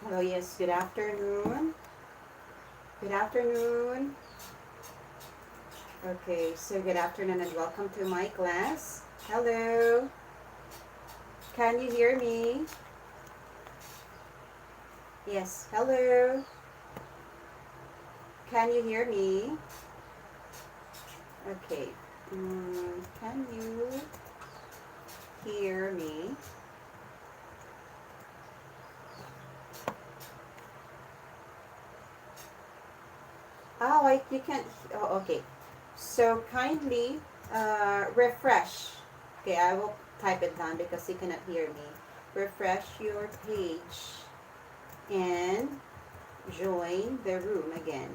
Oh yes, good afternoon. Good afternoon. Okay, so good afternoon and welcome to my class. Hello. Can you hear me? Yes, hello. Can you hear me? Okay. Can you hear me? Oh, you can't. Oh, okay. So kindly refresh. Okay, I will type it down because you cannot hear me. Refresh your page and join the room again.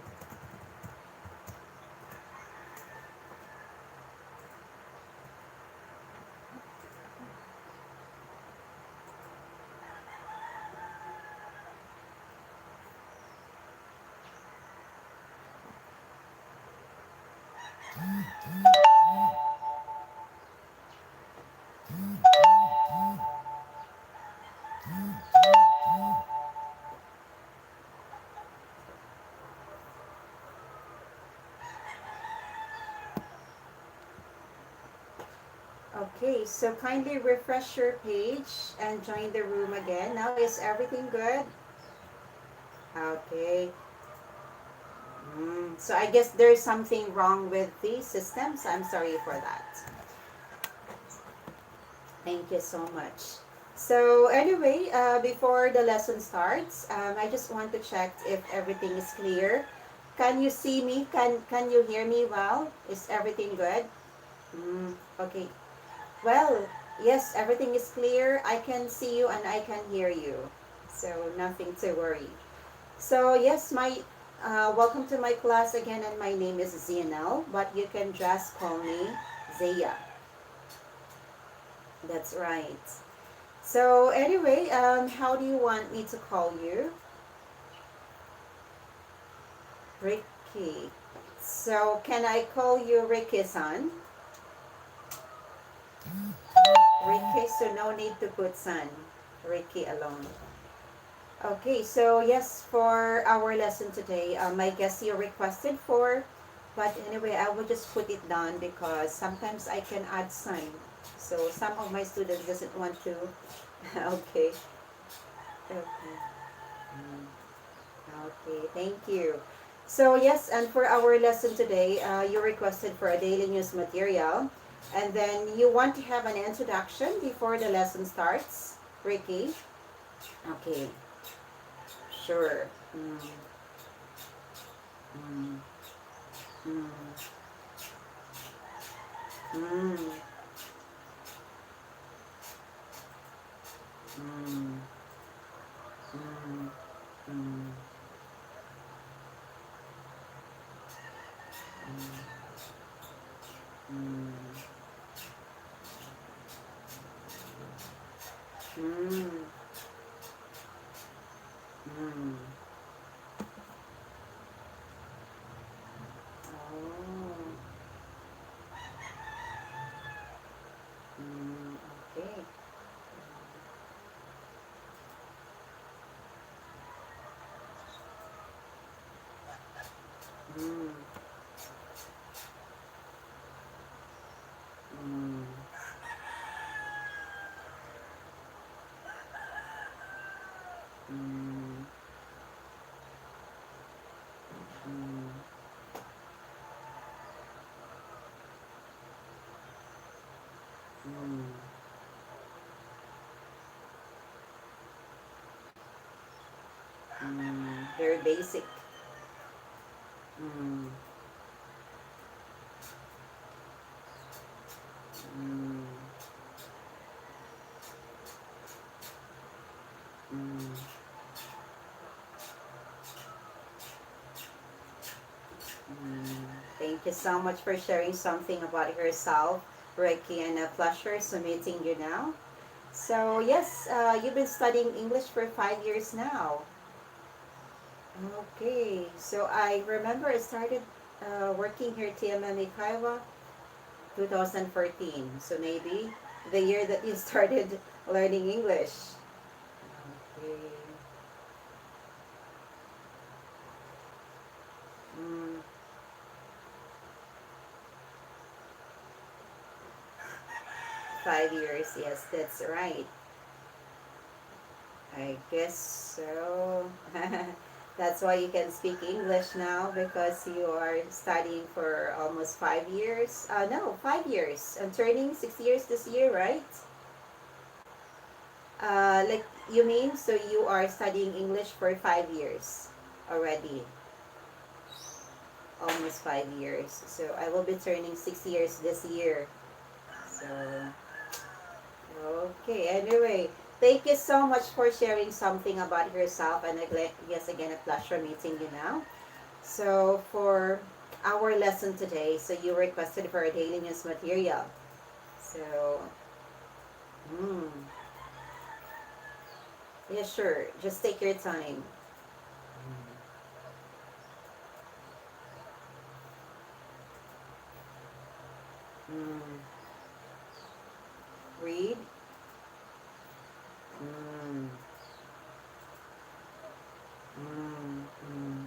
Okay, so kindly refresh your page and join the room again. Now, is everything good? Okay. So I guess there's something wrong with the systems. I'm sorry for that. Thank you so much. So anyway, before the lesson starts, I just want to check if everything is clear. Can you see me? Can you hear me well? Is everything good? Okay. Well, yes, everything is clear. I can see you and I can hear you. So nothing to worry. So yes, my welcome to my class again, and my name is Zianel, but you can just call me Zaya. That's right. So anyway, how do you want me to call you? Ricky. So can I call you Ricky-san? Ricky, so no need to put san. Ricky alone. Okay, so yes, for our lesson today, I guess you requested for, but anyway, I will just put it down because sometimes I can add sun. So some of my students doesn't want to. Okay, okay, Mm, okay, thank you. So yes, and for our lesson today, you requested for a daily news material, and then you want to have an introduction before the lesson starts, Ricky. Okay, sure. Mm, mm, mm, mm, mm, mm, mm, mm, mm. Oh, okay. Mm, mm, mm, mm, mm, very basic. Mm, mm, mm, mm. Thank you so much for sharing something about yourself, Ricky, and a pleasure to meeting you now. So yes, you've been studying English for 5 years now. Okay, so I remember I started working here at TMM Kaiwa 2014. So maybe the year that you started learning English. Okay. 5 years. Yes, that's right. I guess so. That's why you can speak English now because you are studying for almost 5 years. No, 5 years. I'm turning 6 years this year, right? Like you mean so you are studying English for 5 years already, almost 5 years. So I will be turning 6 years this year. So okay. Anyway, thank you so much for sharing something about yourself, and guess again a pleasure meeting you now. So for our lesson today, so you requested for a daily news material. So, mm, yeah, sure. Just take your time. Mm, read. Mm, mm, mm.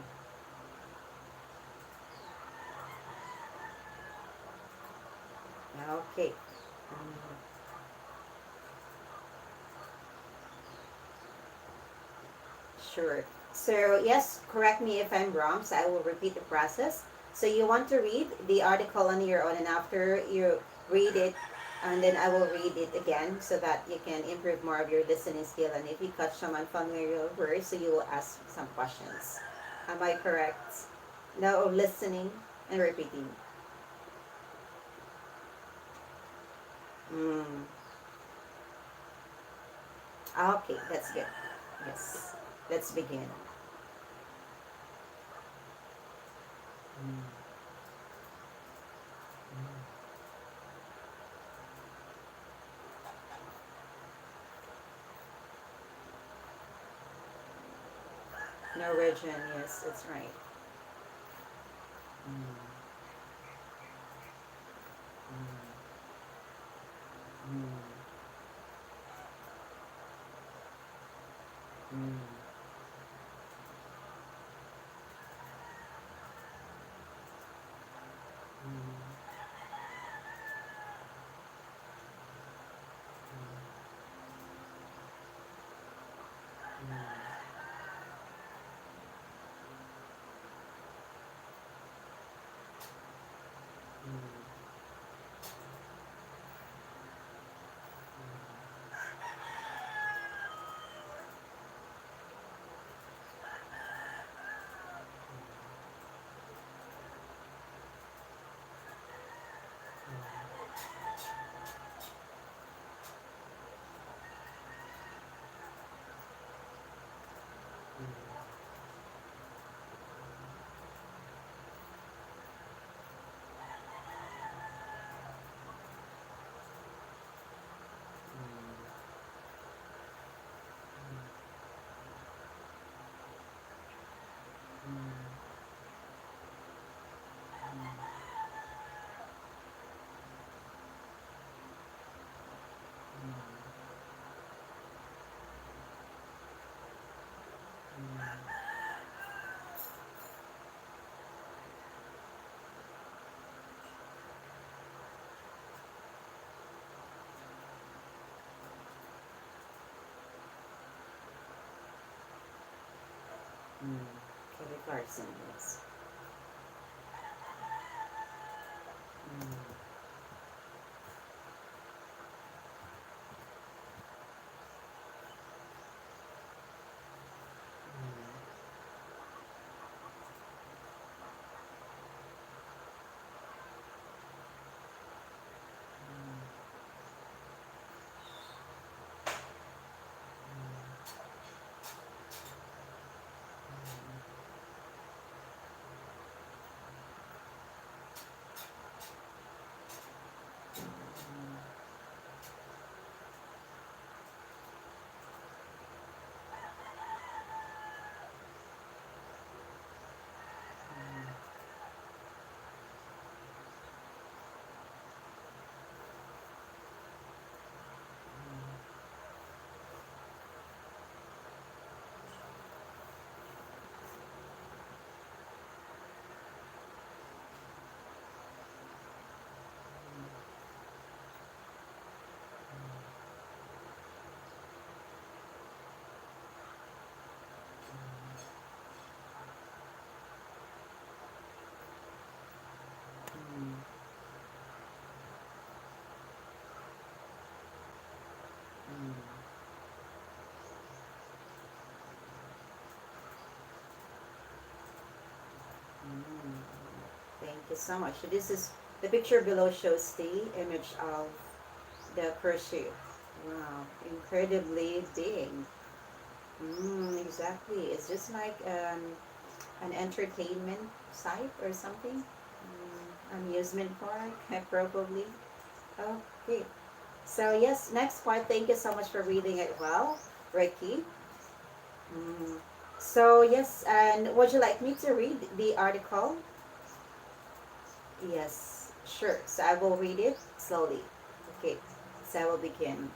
Okay. Mm, sure. So yes, correct me if I'm wrong. So I will repeat the process. So you want to read the article on your own, and after you read it, and then I will read it again so that you can improve more of your listening skill. And if you catch some unfamiliar words, so you will ask some questions. Am I correct? No, listening and repeating. Mm. Okay, that's good. Yes. Let's begin. Mm. Norwegian, yes, that's right. Mm. Mm. Mm. Mm. Mm. Mm. Kelly Clarkson, yes. Mm. you so much. So this is the picture below shows the image of the cruise ship. Wow, incredibly big. Exactly. It's just like an entertainment site or something. Amusement park, probably. Okay. So yes, next part. Thank you so much for reading it well, Ricky. Mm. So yes, and would you like me to read the article? Yes, sure. So I will read it slowly. Okay. So I will begin.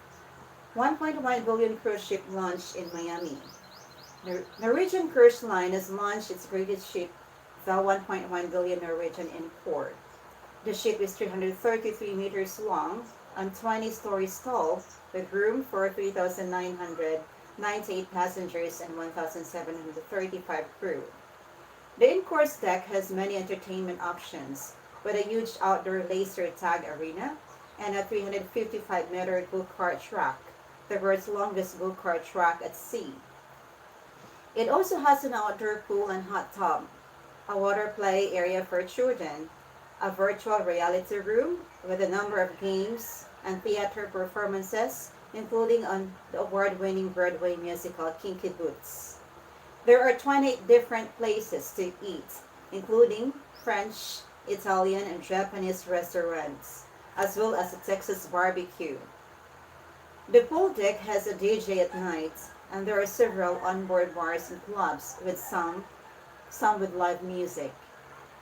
1.1 billion cruise ship launched in Miami. Norwegian Cruise Line has launched its greatest ship, the 1.1 billion Norwegian in port. The ship is 333 meters long and 20 stories tall, with room for 3,998 passengers and 1,735 crew. The in-course deck has many entertainment options, with a huge outdoor laser tag arena and a 355-meter go-kart track, the world's longest go-kart track at sea. It also has an outdoor pool and hot tub, a water play area for children, a virtual reality room with a number of games and theater performances, including on the award-winning Broadway musical Kinky Boots. There are 28 different places to eat, including French, Italian, and Japanese restaurants, as well as a Texas barbecue. The pool deck has a DJ at night, and there are several onboard bars and clubs with some with live music.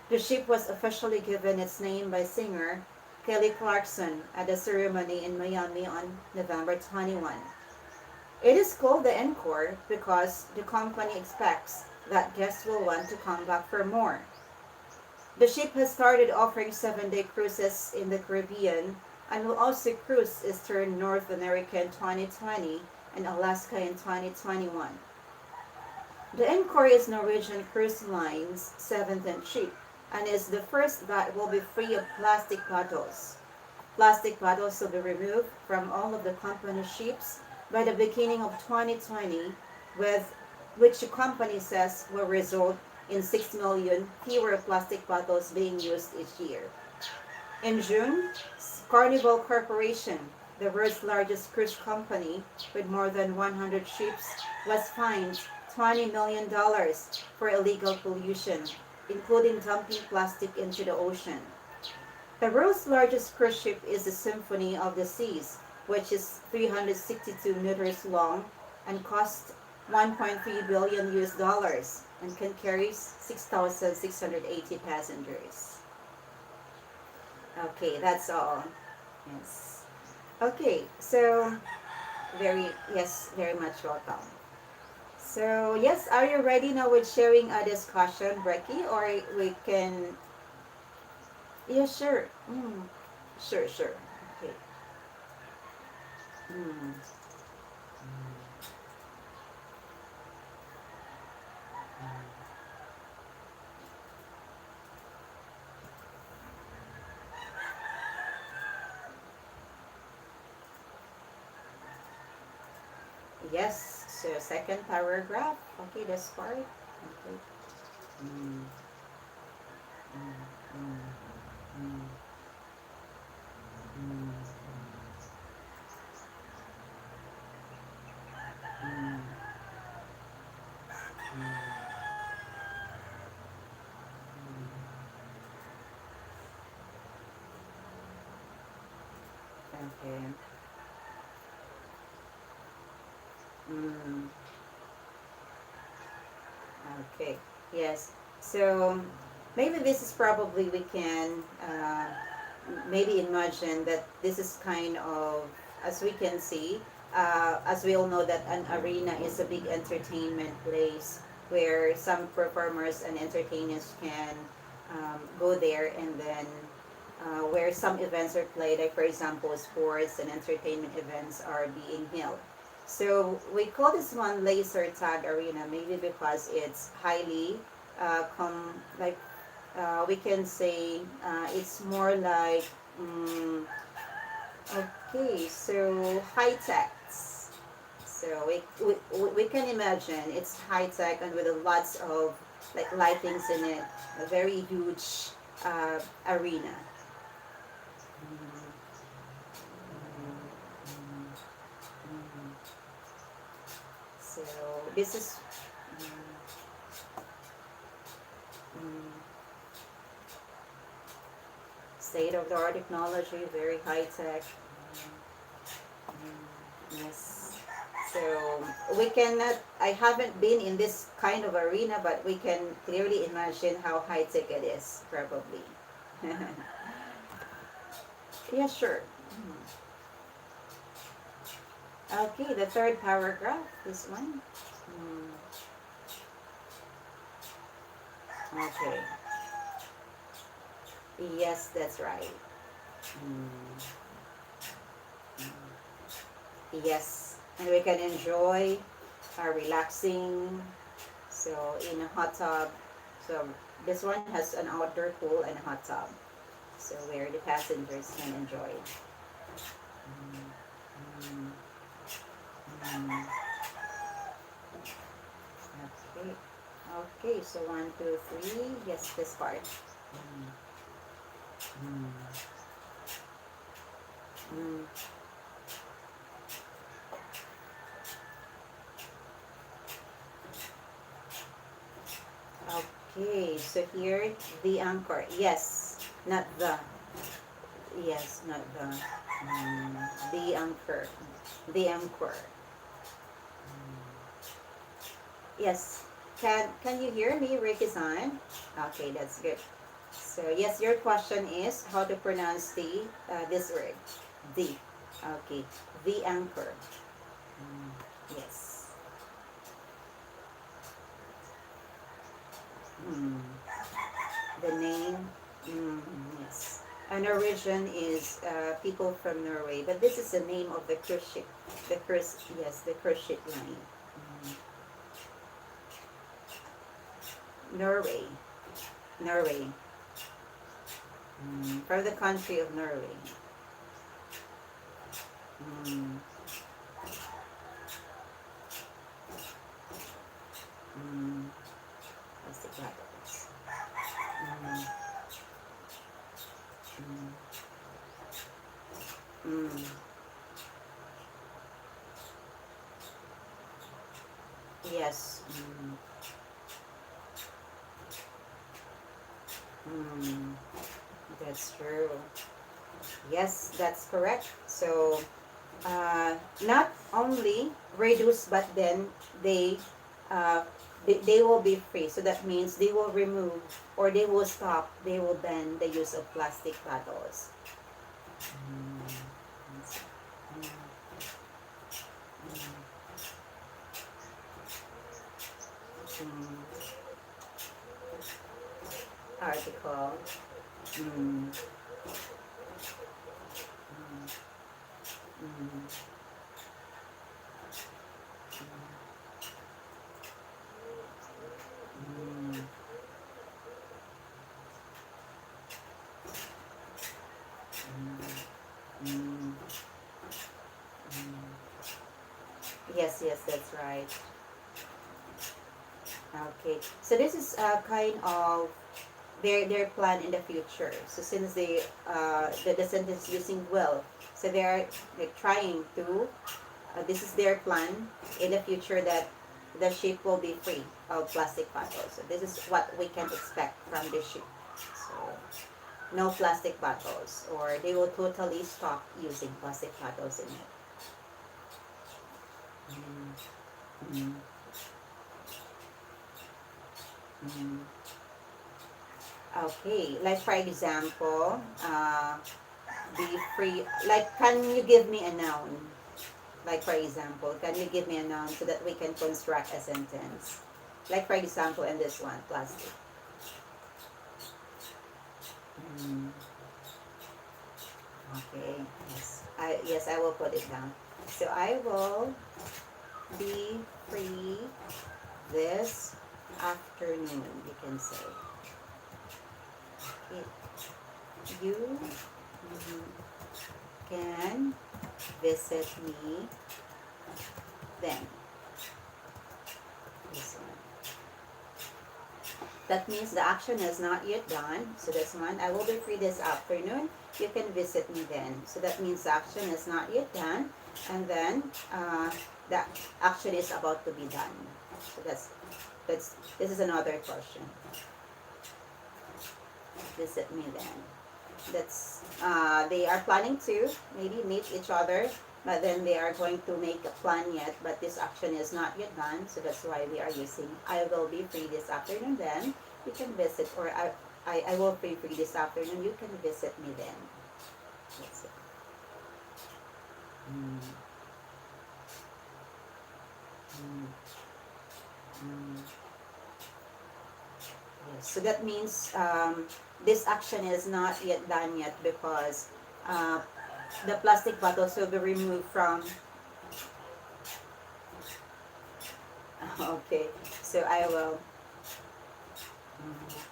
The ship was officially given its name by singer Kelly Clarkson at a ceremony in Miami on November 21. It is called the Encore because the company expects that guests will want to come back for more. The ship has started offering 7-day cruises in the Caribbean and will also cruise eastern North America in 2020 and Alaska in 2021. The Encore is Norwegian Cruise Line's seventh ship and is the first that will be free of plastic bottles. Plastic bottles will be removed from all of the company's ships by the beginning of 2020, with which the company says will result in 6 million fewer plastic bottles being used each year. In June, Carnival Corporation, the world's largest cruise company with more than 100 ships, was fined $20 million for illegal pollution, including dumping plastic into the ocean. The world's largest cruise ship is the Symphony of the Seas, which is 362 meters long and costs 1.3 billion US dollars and can carry 6,680 passengers. Okay, that's all. Yes. Okay, so very much welcome. So yes, are you ready now with sharing a discussion, Becky? Or we can, yeah, sure. Sure. Okay. Mm. Yes, so second paragraph. Okay, this part. Okay. Mm, mm, mm, mm, mm, mm, mm, okay. Mm, okay. Yes. So maybe this is probably we can maybe imagine that this is kind of, as we can see, as we all know that an arena is a big entertainment place where some performers and entertainers can go there, and then where some events are played, like for example sports and entertainment events are being held. So we call this one laser tag arena, maybe because it's highly like we can say it's more like okay, so high tech. So we can imagine it's high tech and with lots of like lightings in it, a very huge arena. So this is mm, state-of-the-art technology, very high-tech. Yes. So we cannot, I haven't been in this kind of arena, but we can clearly imagine how high-tech it is, probably. Yeah, sure. Okay, the third paragraph, this one. Okay. Yes, that's right. Yes, and we can enjoy relaxing. So in a hot tub. So this one has an outdoor pool and a hot tub. So where the passengers can enjoy. Mm, mm. Okay. Okay, so 1, 2, 3. Yes, this part. Mm, mm, mm. Okay, so here the anchor. Yes, not the. Yes, not the. The anchor. The anchor. Yes. Can you hear me, Ricky-san? Okay, that's good. So yes, your question is how to pronounce the this word. The. Okay. The anchor. Yes. Mm. The name. Mm, yes. And origin is people from Norway, but this is the name of the cruise ship. The cruise ship line. Mm. Norway. Norway. From the country of Norway. Mm. Mm. That's the capital. Mm. Mm. Mm. Yes. Mm. That's true. Yes, that's correct. So, not only reduce, but then they, uh, they will be free. So that means they will remove or they will stop, they will ban the use of plastic bottles. Mm. Mm. Mm. Article. Mm. Mm. Mm. Mm. Yes, yes, that's right. Okay, so this is kind of their plan in the future. So since they the sentence using will, so they are like trying to. This is their plan in the future that the ship will be free of plastic bottles. So this is what we can expect from the ship. So no plastic bottles, or they will totally stop using plastic bottles in it. Mm. Mm. Okay, like for example, be free. Like, can you give me a noun? Like for example, can you give me a noun so that we can construct a sentence? Like for example, in this one, plastic. Mm. Okay. Yes, I will put it down. So I will be free this afternoon. You can say. Okay. You can visit me then. This one. That means the action is not yet done. So that's one. I will be free this afternoon. You can visit me then. So that means the action is not yet done. And then the action is about to be done. So this is another question. Visit me then. That's they are planning to maybe meet each other, but then they are going to make a plan yet, but this action is not yet done, so that's why we are using I will be free this afternoon then you can visit, or I will be free this afternoon, you can visit me then. That's it. Mm. Mm. Mm. Yes. So that means this action is not yet done yet because uh, the plastic bottles will be removed from. Okay, so I will. Mm,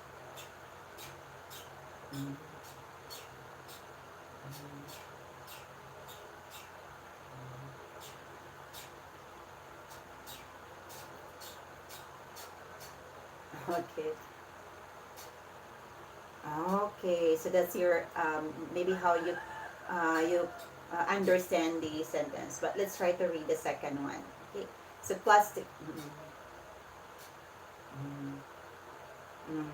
mm, okay. Okay, so that's your maybe how you understand the sentence. But let's try to read the second one. Okay, so plastic. Mm, mm,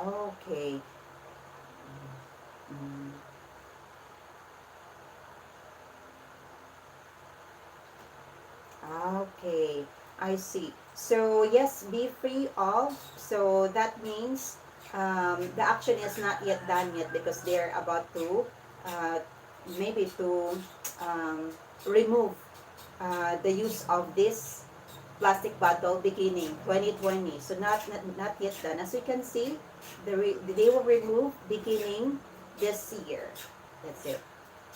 okay. Mm, okay, I see. So yes, be free of. So that means the action is not yet done yet because they're about to uh, maybe to um, remove the use of this plastic bottle beginning 2020. So not yet done. As you can see, they will remove beginning this year. That's it.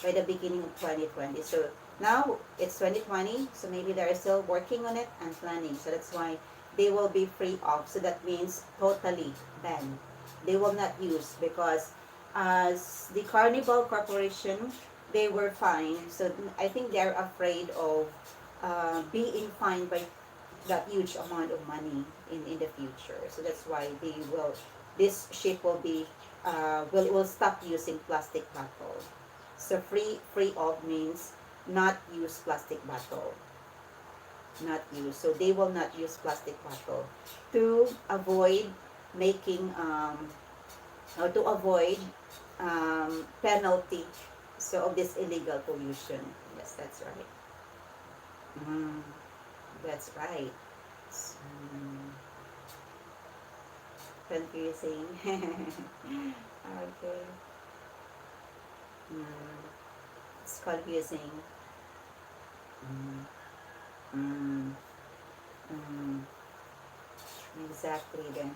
By the beginning of 2020. So now it's 2020. So maybe they're still working on it and planning. So that's why they will be free of. So that means totally banned. They will not use because as the Carnival Corporation, they were fined. So I think they're afraid of being fined by that huge amount of money in the future. So that's why this ship will be will stop using plastic bottle. So free of means not use plastic bottle, not use. So they will not use plastic bottle to avoid making or to avoid penalty. So of this illegal pollution. Yes, that's right. Mm, that's right. Mm, confusing. Okay. Mm, it's confusing. Mm, mm, mm, exactly then.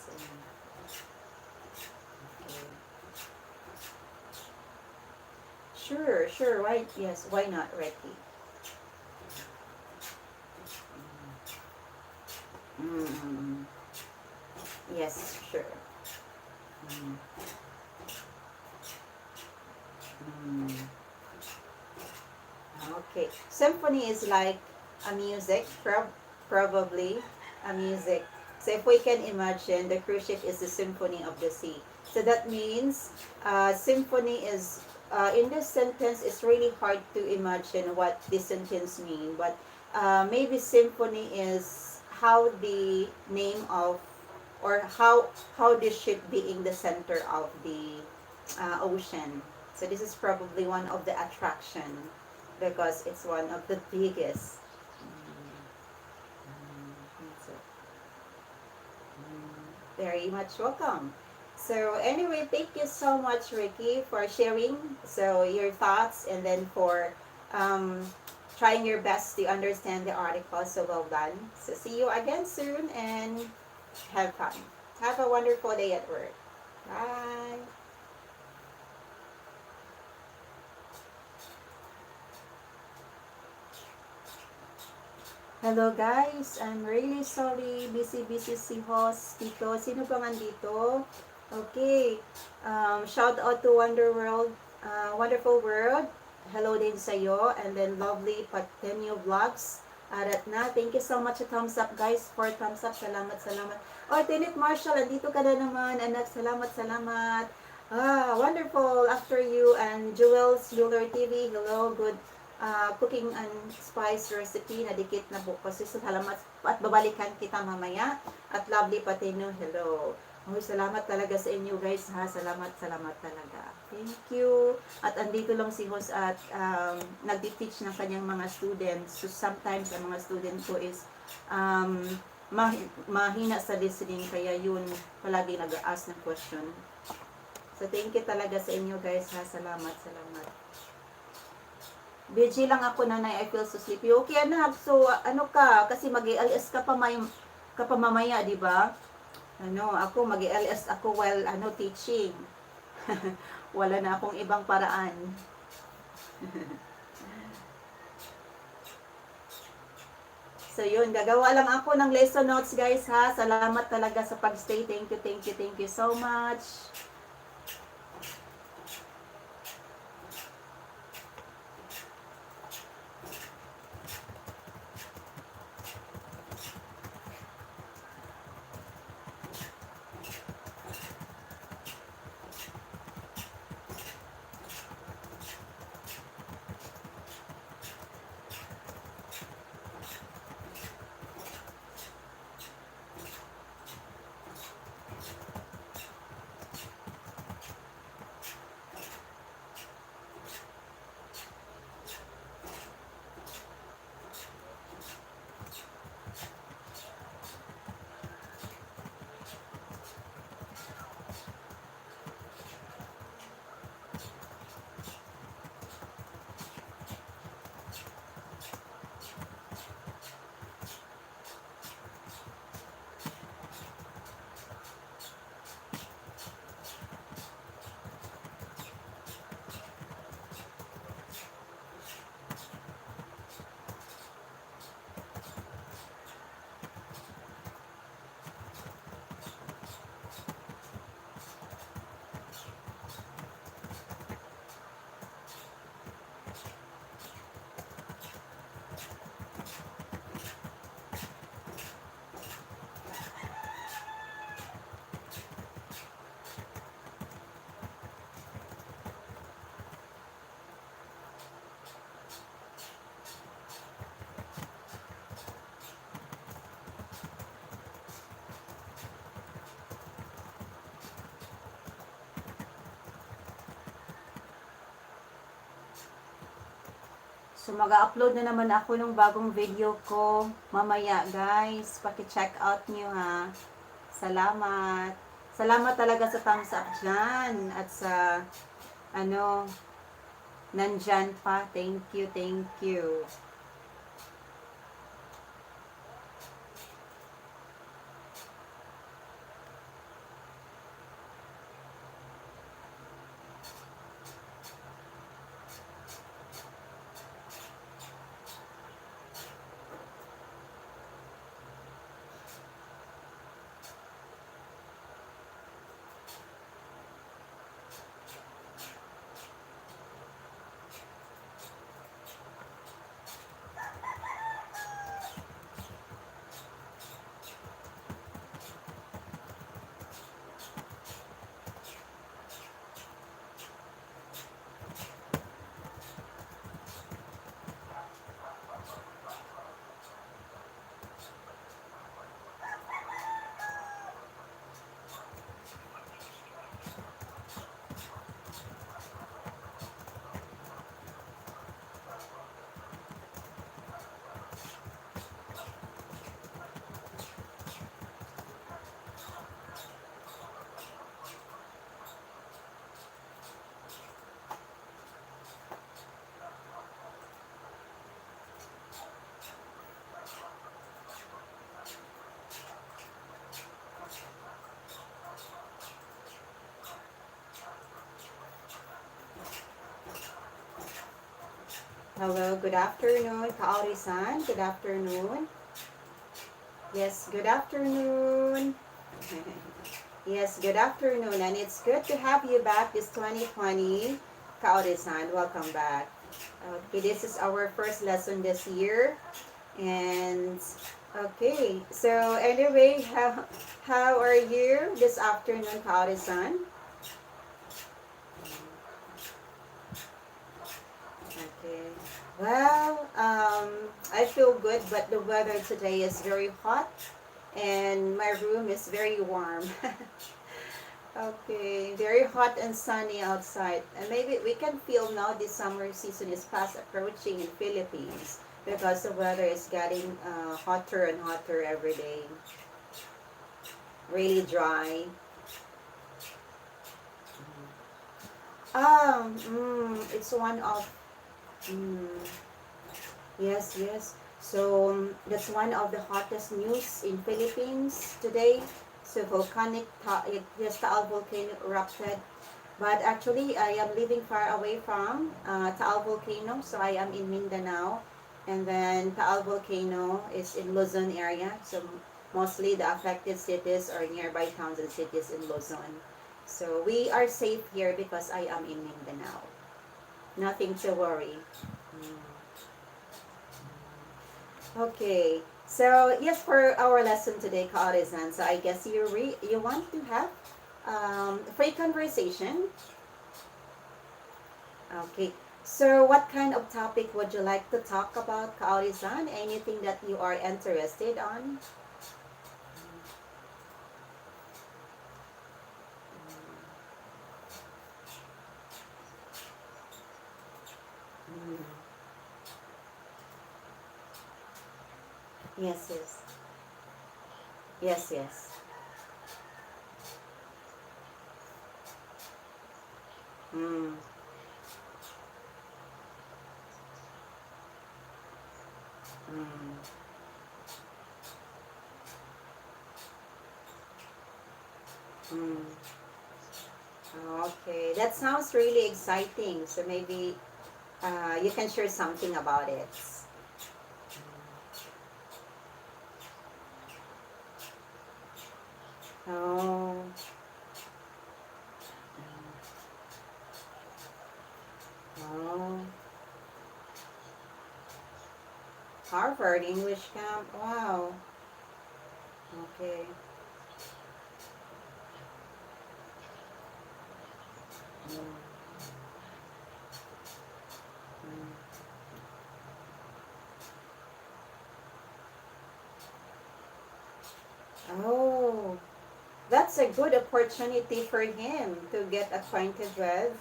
So, okay. Sure, sure. Why? Yes. Why not, Ricky? Mm, mm, mm. Yes, sure. Mm, mm. Okay. Symphony is like a music, probably a music. So if we can imagine, the cruise ship is the symphony of the sea. So that means symphony is, in this sentence, it's really hard to imagine what this sentence means. But maybe symphony is how the name of, or how the ship being the center of the ocean. So this is probably one of the attraction because it's one of the biggest. So, very much welcome. So anyway, thank you so much, Ricky, for sharing so your thoughts and then for um, trying your best to understand the article. So well done. So see you again soon and have fun. Have a wonderful day at work. Bye. Hello guys, I'm really sorry. Busy si host dito. Sino ba dito? Okay. Shout out to Wonder World, Wonderful World. Hello din sa'yo. And then lovely Patenyo Vlogs. Arat na. Thank you so much. Thumbs up, guys. For thumbs up. Salamat, salamat. Oh, Tenet Marshall, andito ka na naman. Anak, salamat, salamat. Wonderful. After you and Jewel's Jeweler TV. Hello, good cooking and spice recipe. Nadikit na bukas. Salamat. At babalikan kita mamaya. At lovely Patino. Hello. Oh, salamat talaga sa inyo, guys, ha. Salamat, salamat talaga. Thank you. At andito lang si host at nagti-teach ng kanyang mga students. So sometimes ang mga student ko is um, mahina sa listening, kaya yun palagi nag-ask ng question. So thank you talaga sa inyo, guys, ha. Salamat, salamat. Busy lang ako, nanay. I feel so sleepy. Okay, anak. So ano ka? Kasi mag-i-LS ka pa mamaya, di ba? Ako mag-i-LS ako while teaching. Wala na akong ibang paraan. So yun, gagawa lang ako ng lesson notes, guys, ha. Salamat talaga sa pag-stay. Thank you, thank you, thank you so much. So, mag-upload na naman ako ng bagong video ko mamaya, guys. Paki-check out nyo, ha. Salamat. Salamat talaga sa thumbs up dyan. At sa, nandyan pa. Thank you, thank you. Hello, good afternoon, Kaori-san. Good afternoon. Yes, good afternoon. Yes, good afternoon. And it's good to have you back this 2020. Kaori-san, welcome back. Okay, this is our first lesson this year. And okay, so anyway, how are you this afternoon, Kaori-san? Okay. Well, I feel good, but the weather today is very hot, and my room is very warm. Okay, very hot and sunny outside. And maybe we can feel now the summer season is fast approaching in Philippines because the weather is getting hotter and hotter every day. Really dry. It's one of mm, yes, yes. So that's one of the hottest news in Philippines today. So yes, Taal volcano erupted. But actually, I am living far away from Taal volcano, so I am in Mindanao, and then Taal volcano is in Luzon area. So mostly the affected cities are nearby towns and cities in Luzon. So we are safe here because I am in Mindanao. Nothing to worry. Mm. Okay. So yes, for our lesson today, Kaorizan. So I guess you want to have free conversation. Okay. So what kind of topic would you like to talk about, Kaorizan? Anything that you are interested on? Mm. Yes, yes. Yes, yes. Mm. Mm. Mm. Okay. That sounds really exciting. So maybe you can share something about it. Oh. Oh. Harvard English camp. Wow. Okay. Mm. Mm. Oh, that's a good opportunity for him to get acquainted with.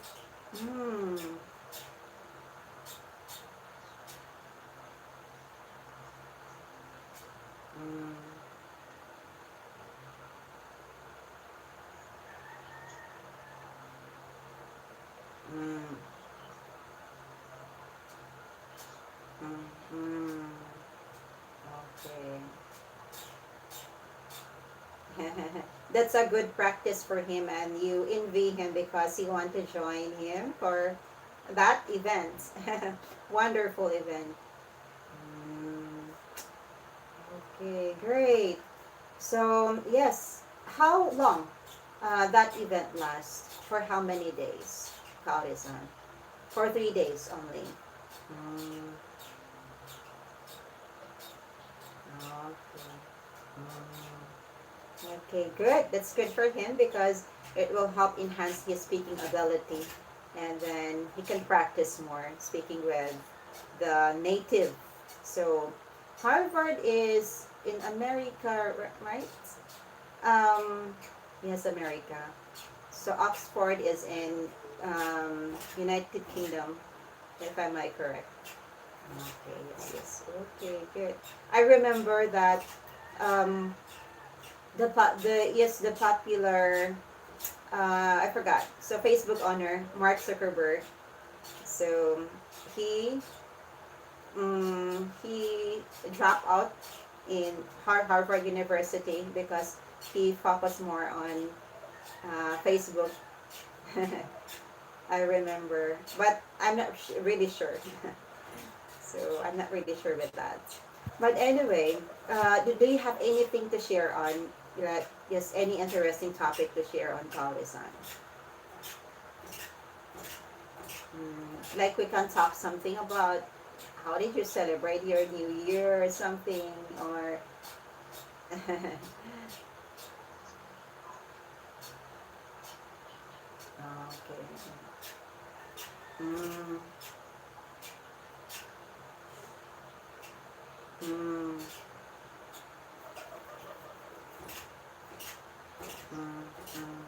Hmm. Mm. Mm. Mm. Mm. Okay. That's a good practice for him, and you envy him because you want to join him for that event. Wonderful event. Mm. Okay, great. So, yes, how long that event lasts? For how many days, Kaori-san? For 3 days only. Mm, okay. Okay, good. That's good for him because it will help enhance his speaking ability. And then he can practice more speaking with the native. So, Harvard is in America, right? Um, yes, America. So Oxford is in United Kingdom, if am I correct. Okay, yes, yes. Okay, good. I remember that um, the popular I forgot. So Facebook owner Mark Zuckerberg. So he he dropped out in Harvard University because he focused more on Facebook. I remember, but I'm not really sure. So I'm not really sure with that. But anyway, do you have anything to share on that? Yes, any interesting topic to share on Taoism? Like we can talk something about. how did you celebrate your New Year or something? Or okay. Mm, mm, mm, mm,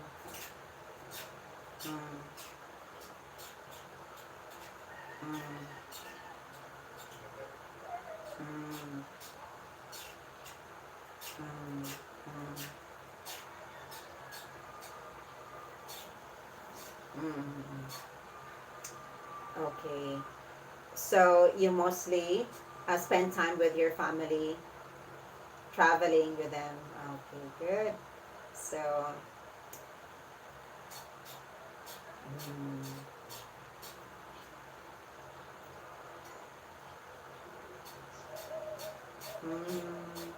mm, mm, mm, mm, mm, mm, mm. Okay. So you mostly spend time with your family, traveling with them. Okay, good. So, mm, mm.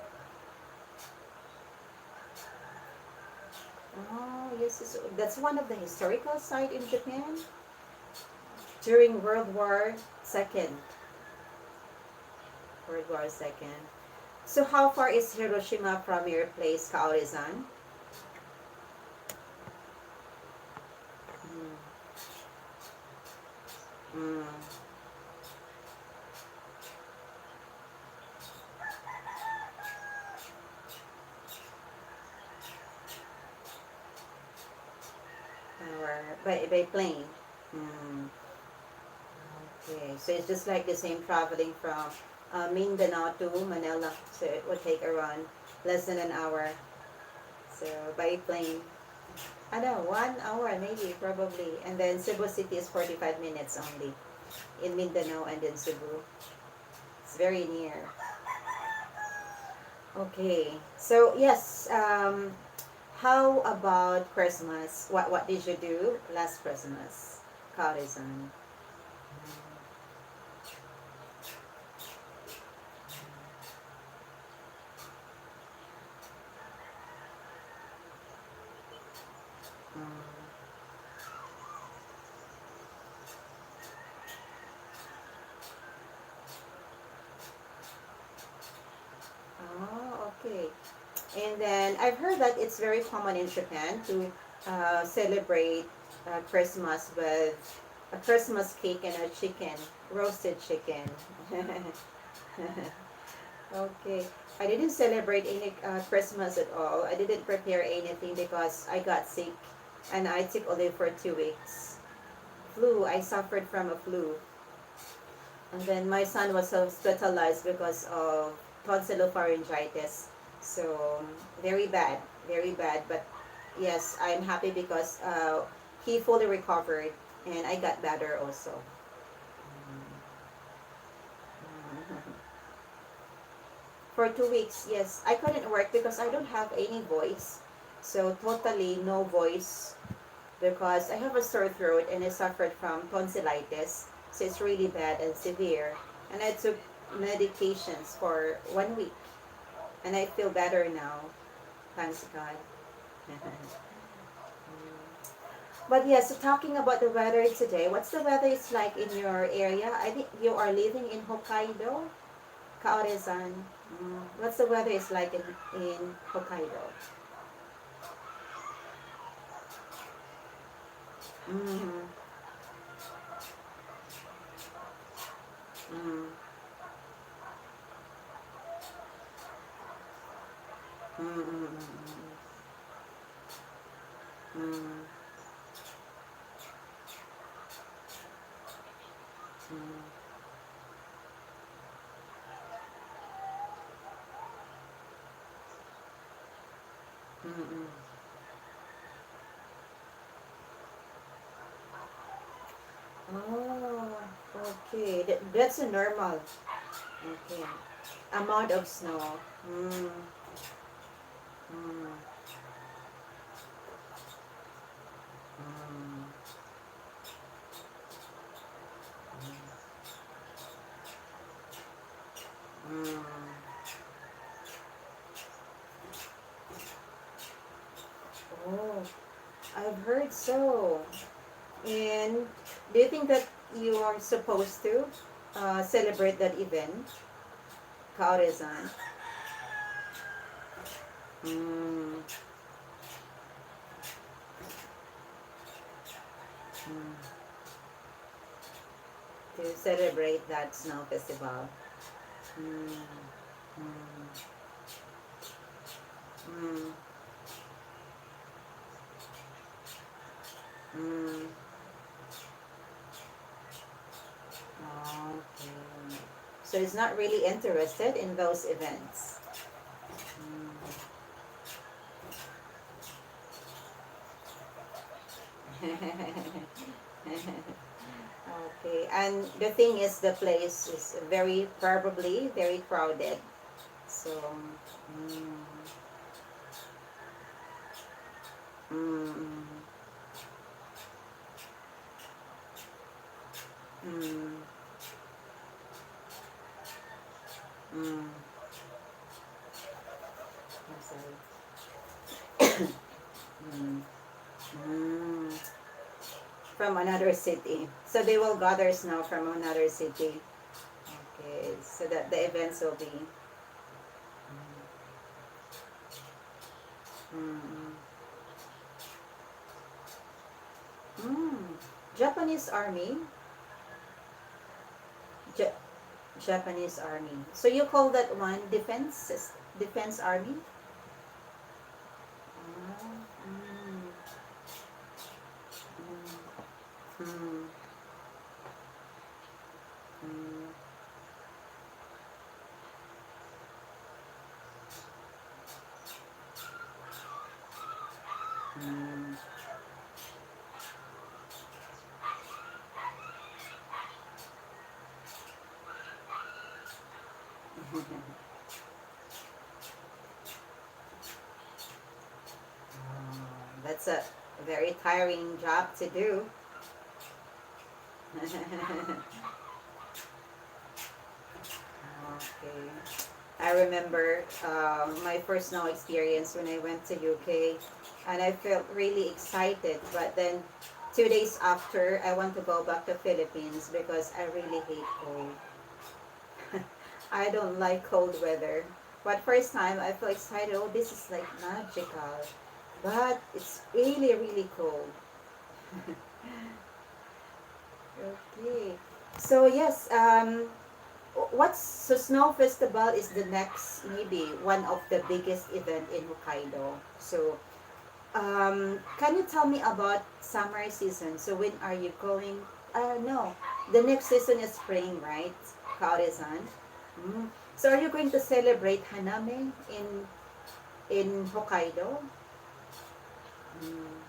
Oh, yes, that's one of the historical site in Japan during World War Second. World War Second. So how far is Hiroshima from your place, Kaorizan? Mm, mm, or by plane. Mm, okay, so it's just like the same traveling from Mindanao to Manila. So it would take around less than an hour. So by plane, I know 1 hour maybe probably, and then Cebu City is 45 minutes only in Mindanao and in Cebu. It's very near. Okay, so yes, how about Christmas? What did you do last Christmas, Karizan? Mm. Oh, okay. And then I've heard that it's very common in Japan to celebrate Christmas with a Christmas cake and a chicken, roasted chicken. Okay. I didn't celebrate any Christmas at all. I didn't prepare anything because I got sick and I took only for 2 weeks. Flu. I suffered from a flu. And then my son was hospitalized because of tonsillopharyngitis. So very bad, very bad. But yes, I'm happy because he fully recovered and I got better also. For 2 weeks, yes. I couldn't work because I don't have any voice. So totally no voice because I have a sore throat and I suffered from tonsillitis. So it's really bad and severe. And I took medications for 1 week and I feel better now. Thanks God. But yes, so talking about the weather today, what's the weather is like in your area? I think you are living in Hokkaido, Kaorizan. What's the weather is like in Hokkaido? Mm-hmm. Mm-hmm. Mm-hmm. Mm-hmm. Mm-hmm. Oh, okay. That's a normal. Okay. Amount of snow. Mm, mm, mm, mm. Oh, I've heard so. And do you think that you are supposed to? celebrate that event, Kaorizan? Mm, mm, to celebrate that snow festival. Mm, mm, mm, mm. Okay. So it's not really interested in those events. Okay, and the thing is, the place is very probably very crowded. So, mm, mm, mm, mm, I'm sorry. Mm, mm, from another city. So they will gather snow from another city. Okay, so that the events will be. Mm, mm, mm. Japanese army. Ja- Japanese army. So you call that one defense army? Ah, mm, mm, mm, mm, mm. Oh, that's a very tiring job to do. Okay. I remember my first snow experience when I went to UK, and I felt really excited. But then 2 days after, I want to go back to Philippines because I really hate cold. I don't like cold weather. But first time, I felt excited. Oh, this is like magical. But it's really, really cold. Okay. So yes, what's so snow festival is the next maybe one of the biggest event in Hokkaido. So can you tell me about summer season? So when are you going? No, the next season is spring, right? Kaori-san. Mm. So are you going to celebrate Haname in Hokkaido? Mm.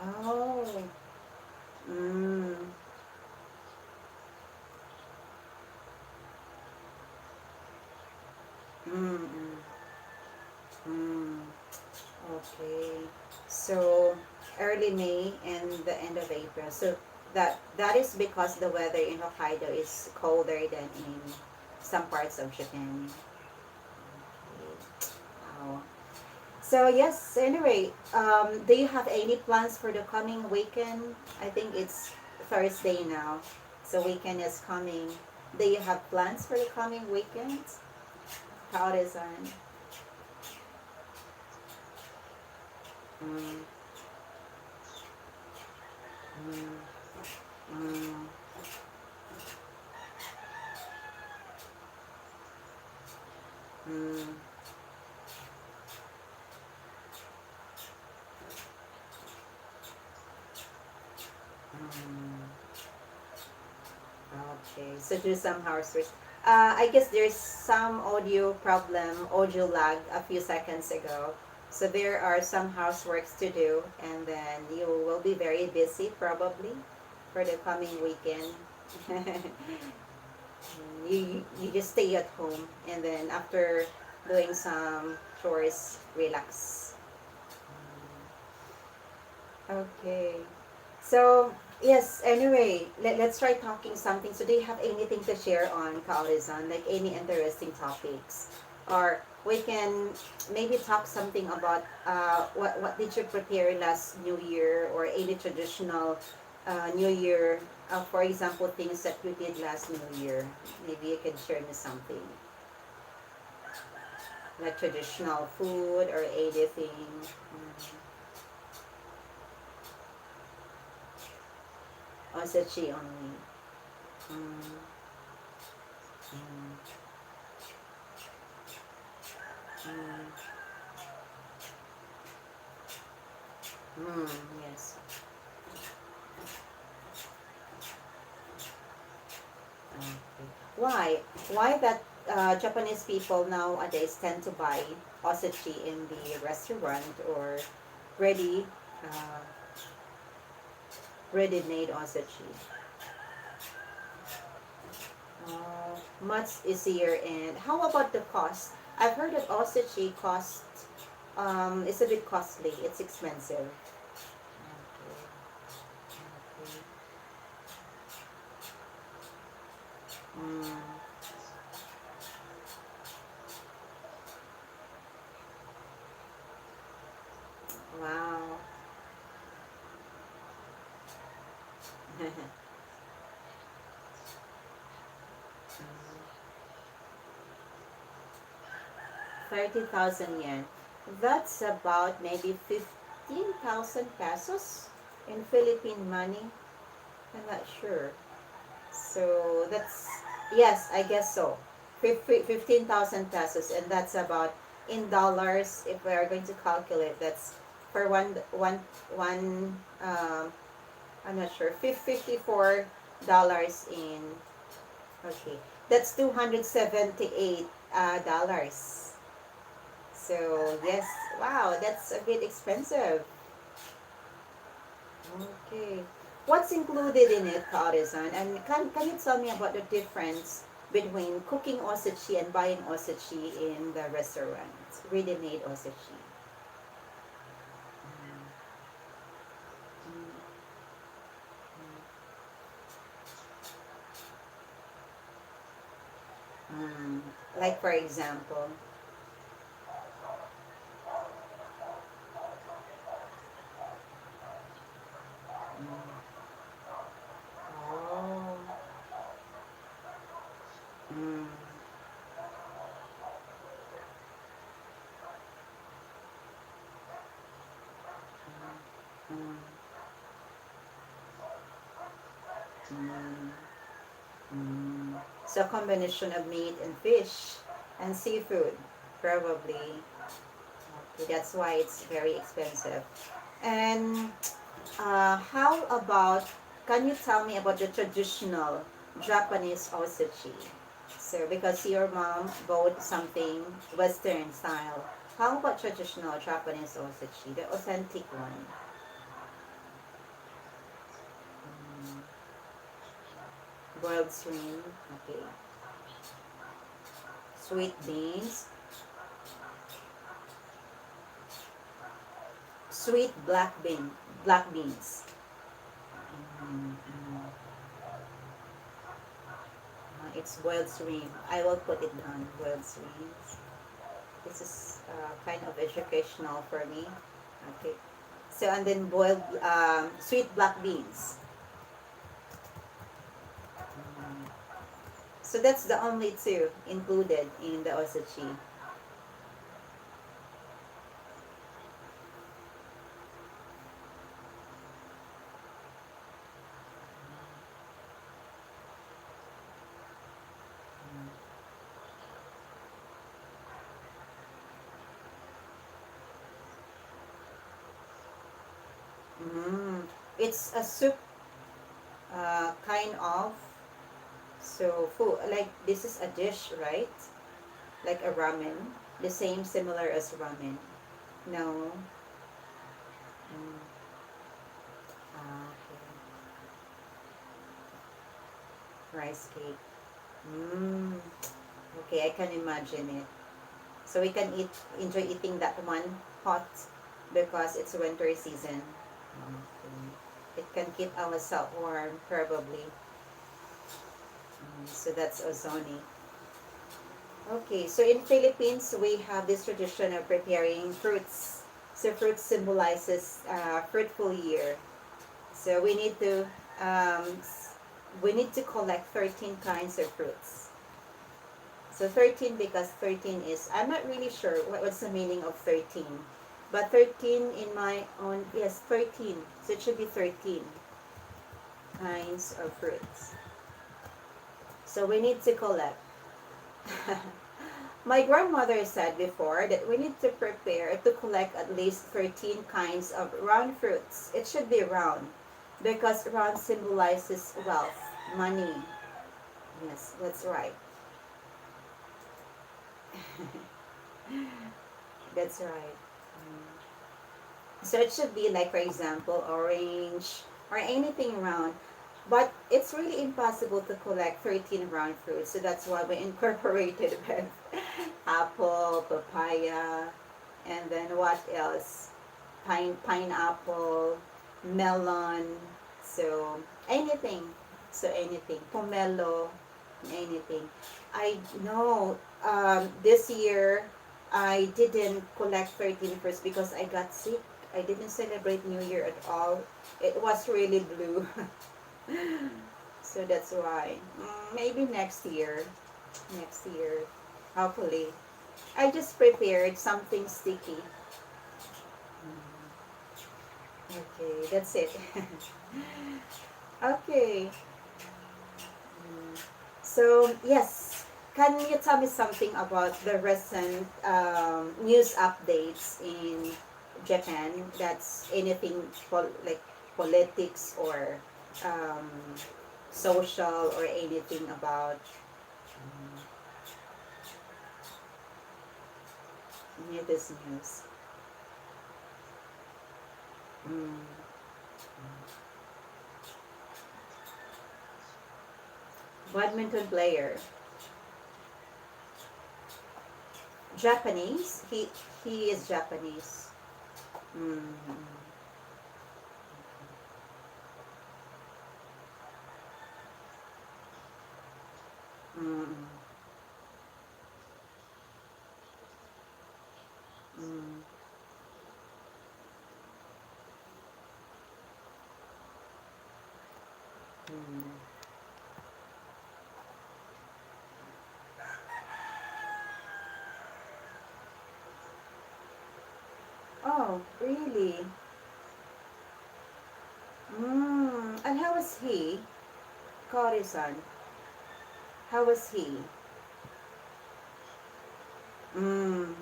Oh. Mm. Mm. Mm. Mm. Okay. So early May and the end of April. So that is because the weather in Hokkaido is colder than in some parts of Japan. Okay. Wow. So yes, anyway, do you have any plans for the coming weekend? I think it's Thursday now. So weekend is coming. Do you have plans for the coming weekend? How it is on? Mm, mm, mm, mm, mm. Okay, so do some housework. I guess there's some audio problem, audio lag a few seconds ago. So there are some houseworks to do, and then you will be very busy probably for the coming weekend. You just stay at home, and then after doing some chores, relax. Okay. So, yes, anyway, let's try talking something. So, do you have anything to share on Kaorizan? Like any interesting topics? Or we can maybe talk something about what did you prepare last New Year, or any traditional New Year, for example, things that you did last New Year. Maybe you can share me something, like traditional food or anything. Osechi only. Mm, mm, mm, mm, yes. Okay. Why? Why that Japanese people nowadays tend to buy osechi in the restaurant, or ready, uh, ready-made osechi? Much easier. And how about the cost? I've heard that osechi cost, it's a bit costly. It's expensive. Okay. Okay. Mm, wow. 30,000 yen. That's about maybe 15,000 pesos in Philippine money. I'm not sure. So that's, yes, I guess so. 15,000 pesos, and that's about, in dollars, if we are going to calculate, that's for one, I'm not sure, $54 in, okay, that's $278 dollars. So yes, wow, that's a bit expensive. Okay. What's included in it, Kaori-san? And can you tell me about the difference between cooking osechi and buying osechi in the restaurant? Ready-made osechi. Mm. Like for example. Mm. Oh. Mm. Mm. Mm. Mm. So a combination of meat and fish and seafood, probably. Okay, that's why it's very expensive. And how about, can you tell me about the traditional Japanese osechi? So, because your mom bought something Western style, how about traditional Japanese osechi, the authentic one? Mm, boiled shrimp, okay. Sweet beans, sweet black beans. Mm, mm. It's boiled shrimp. I will put it down, boiled shrimp. This is kind of educational for me. Okay. So, and then boiled sweet black beans. Mm. So that's the only two included in the osechi. Mm. It's a soup, kind of. So, food, like this is a dish, right? Like a ramen. The same, similar as ramen. No. Mm. Okay. Rice cake. Mm. Okay, I can imagine it. So we can enjoy eating that one hot because it's winter season. Okay. It can keep ourselves warm, probably. So that's ozoni. Okay, so in Philippines, we have this tradition of preparing fruits. So fruit symbolizes fruitful year. So um, we need to collect 13 kinds of fruits. So 13 because 13 is, I'm not really sure what's the meaning of 13. But 13 in my own, yes, 13. So it should be 13 kinds of fruits. So we need to collect. My grandmother said before that we need to prepare to collect at least 13 kinds of round fruits. It should be round because round symbolizes wealth, money. Yes, that's right. That's right. So it should be like, for example, orange or anything round. But it's really impossible to collect 13 round fruits. So that's why we incorporated with apple, papaya, and then what else? Pineapple, melon. So anything. So anything. Pomelo, anything. I know this year I didn't collect 13 fruits because I got sick. I didn't celebrate New Year at all. It was really blue. So that's why. Maybe next year. Next year. Hopefully. I just prepared something sticky. Okay, that's it. Okay. So, yes. Can you tell me something about the recent news updates in Japan? That's anything like politics or um, social or anything about this news. Mm. Badminton player, Japanese. He is Japanese. Mm. Mm. Mm. Mm. Oh, really? And how was he? Kori-san. How was he? Mm.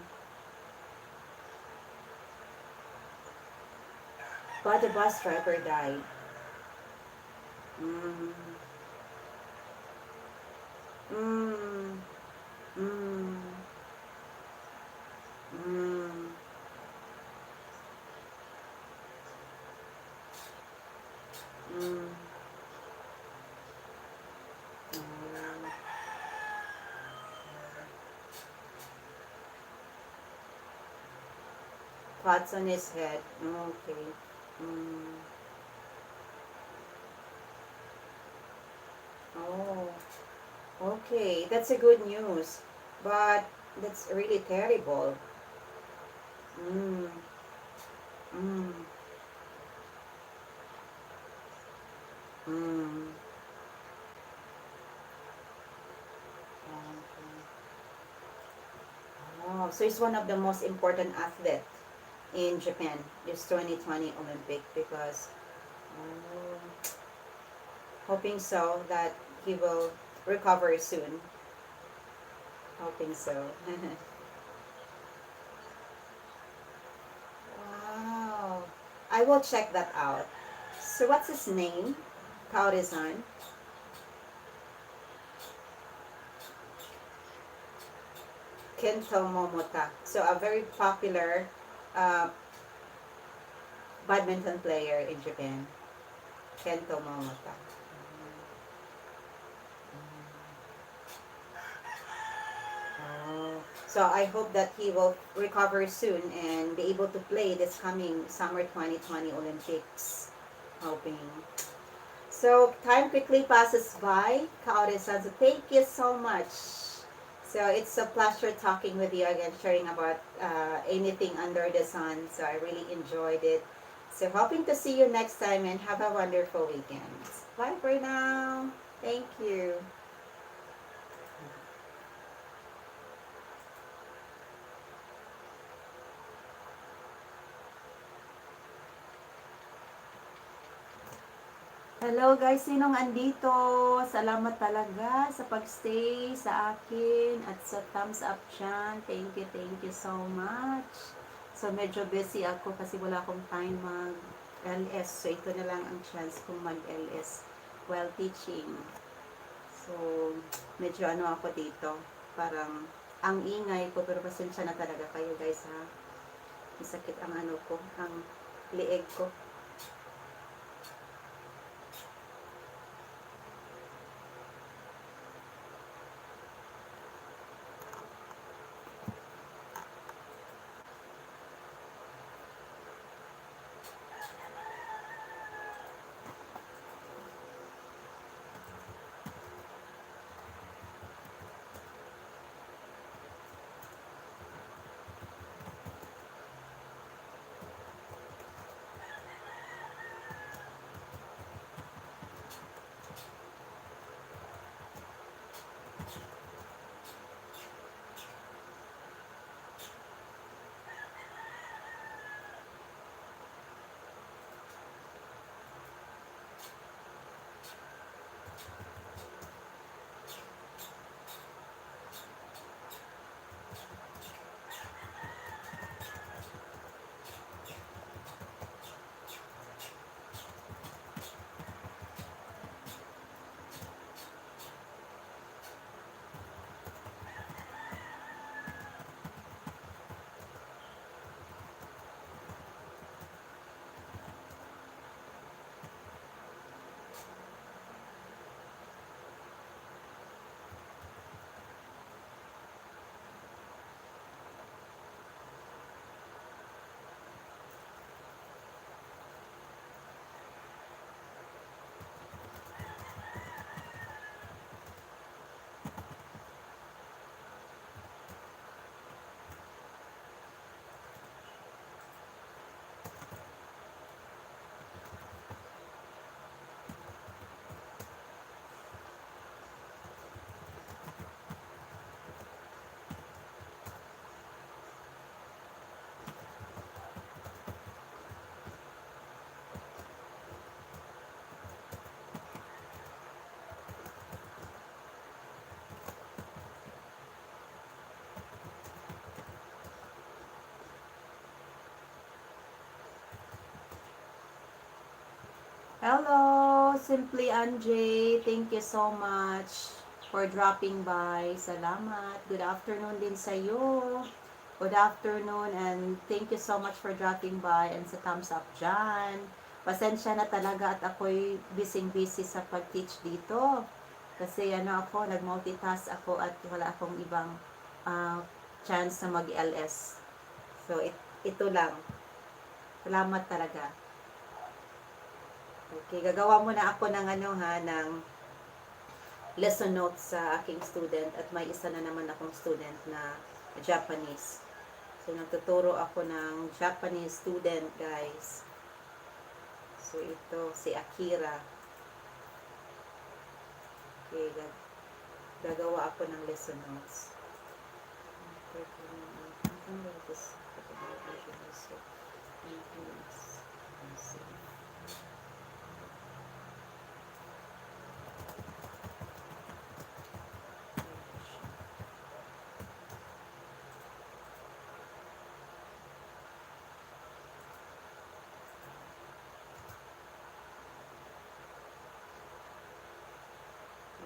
But the bus driver died. Mm. Mm. Mm. Mm. Mm. Mm. Cuts on his head. Okay. Mm. Oh, okay. That's a good news. But that's really terrible. Mm. Mm. Mm. Okay. Oh, so he's one of the most important athlete in Japan, this 2020 Olympic, because oh, hoping so that he will recover soon. Hoping so. Wow. I will check that out. So what's his name? Kaori-san. Kento Momota. So a very popular uh, badminton player in Japan. Kento Momota. Oh. So I hope that he will recover soon and be able to play this coming summer 2020 Olympics. Hoping. So time quickly passes by. Kaori-san, so thank you so much. So it's a pleasure talking with you again, sharing about anything under the sun. So I really enjoyed it. So hoping to see you next time and have a wonderful weekend. Bye for now. Thank you. Hello guys, sinong andito? Salamat talaga sa pagstay sa akin at sa thumbs up dyan. Thank you so much. So medyo busy ako kasi wala akong time mag-LS. So ito na lang ang chance kong mag-LS while teaching. So medyo ano ako dito. Parang ang ingay ko pero pasensya na talaga kayo guys ha. Masakit ang ano ko, ang lieg ko. Hello, Simply Anjay. Thank you so much for dropping by. Salamat. Good afternoon din sa iyo. Good afternoon and thank you so much for dropping by and sa thumbs up dyan. Pasensya na talaga at ako'y busy sa pag-teach dito. Kasi ano ako, nag-multitask ako at wala akong ibang chance na mag-LS. So, ito lang. Salamat talaga. Okay, gagawa muna ako ng ng lesson notes sa aking student at may isa na naman akong student na Japanese. So, nagtuturo ako ng Japanese student, guys. So, ito, si Akira. Okay, gagawa ako ng lesson notes.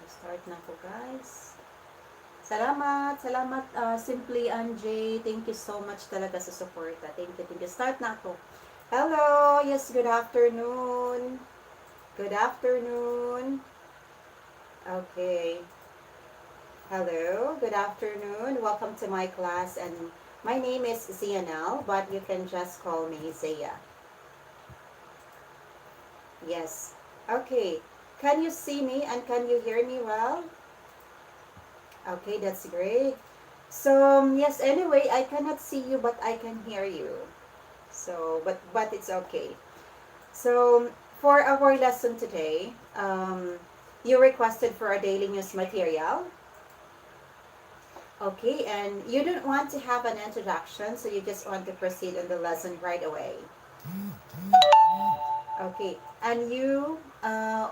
Start na ko guys. Salamat Simply Anjay. Thank you so much talaga sa support. Thank you. Start na ako. Hello, yes, good afternoon. Good afternoon. Okay. Hello, good afternoon. Welcome to my class and my name is Zianel, but you can just call me Zaya. Yes. Okay. Can you see me and can you hear me well? Okay, that's great. So, yes, anyway, I cannot see you, but I can hear you. So, but it's okay. So, for our lesson today, you requested for a daily news material. Okay, and you don't want to have an introduction, so you just want to proceed on the lesson right away. Okay, and you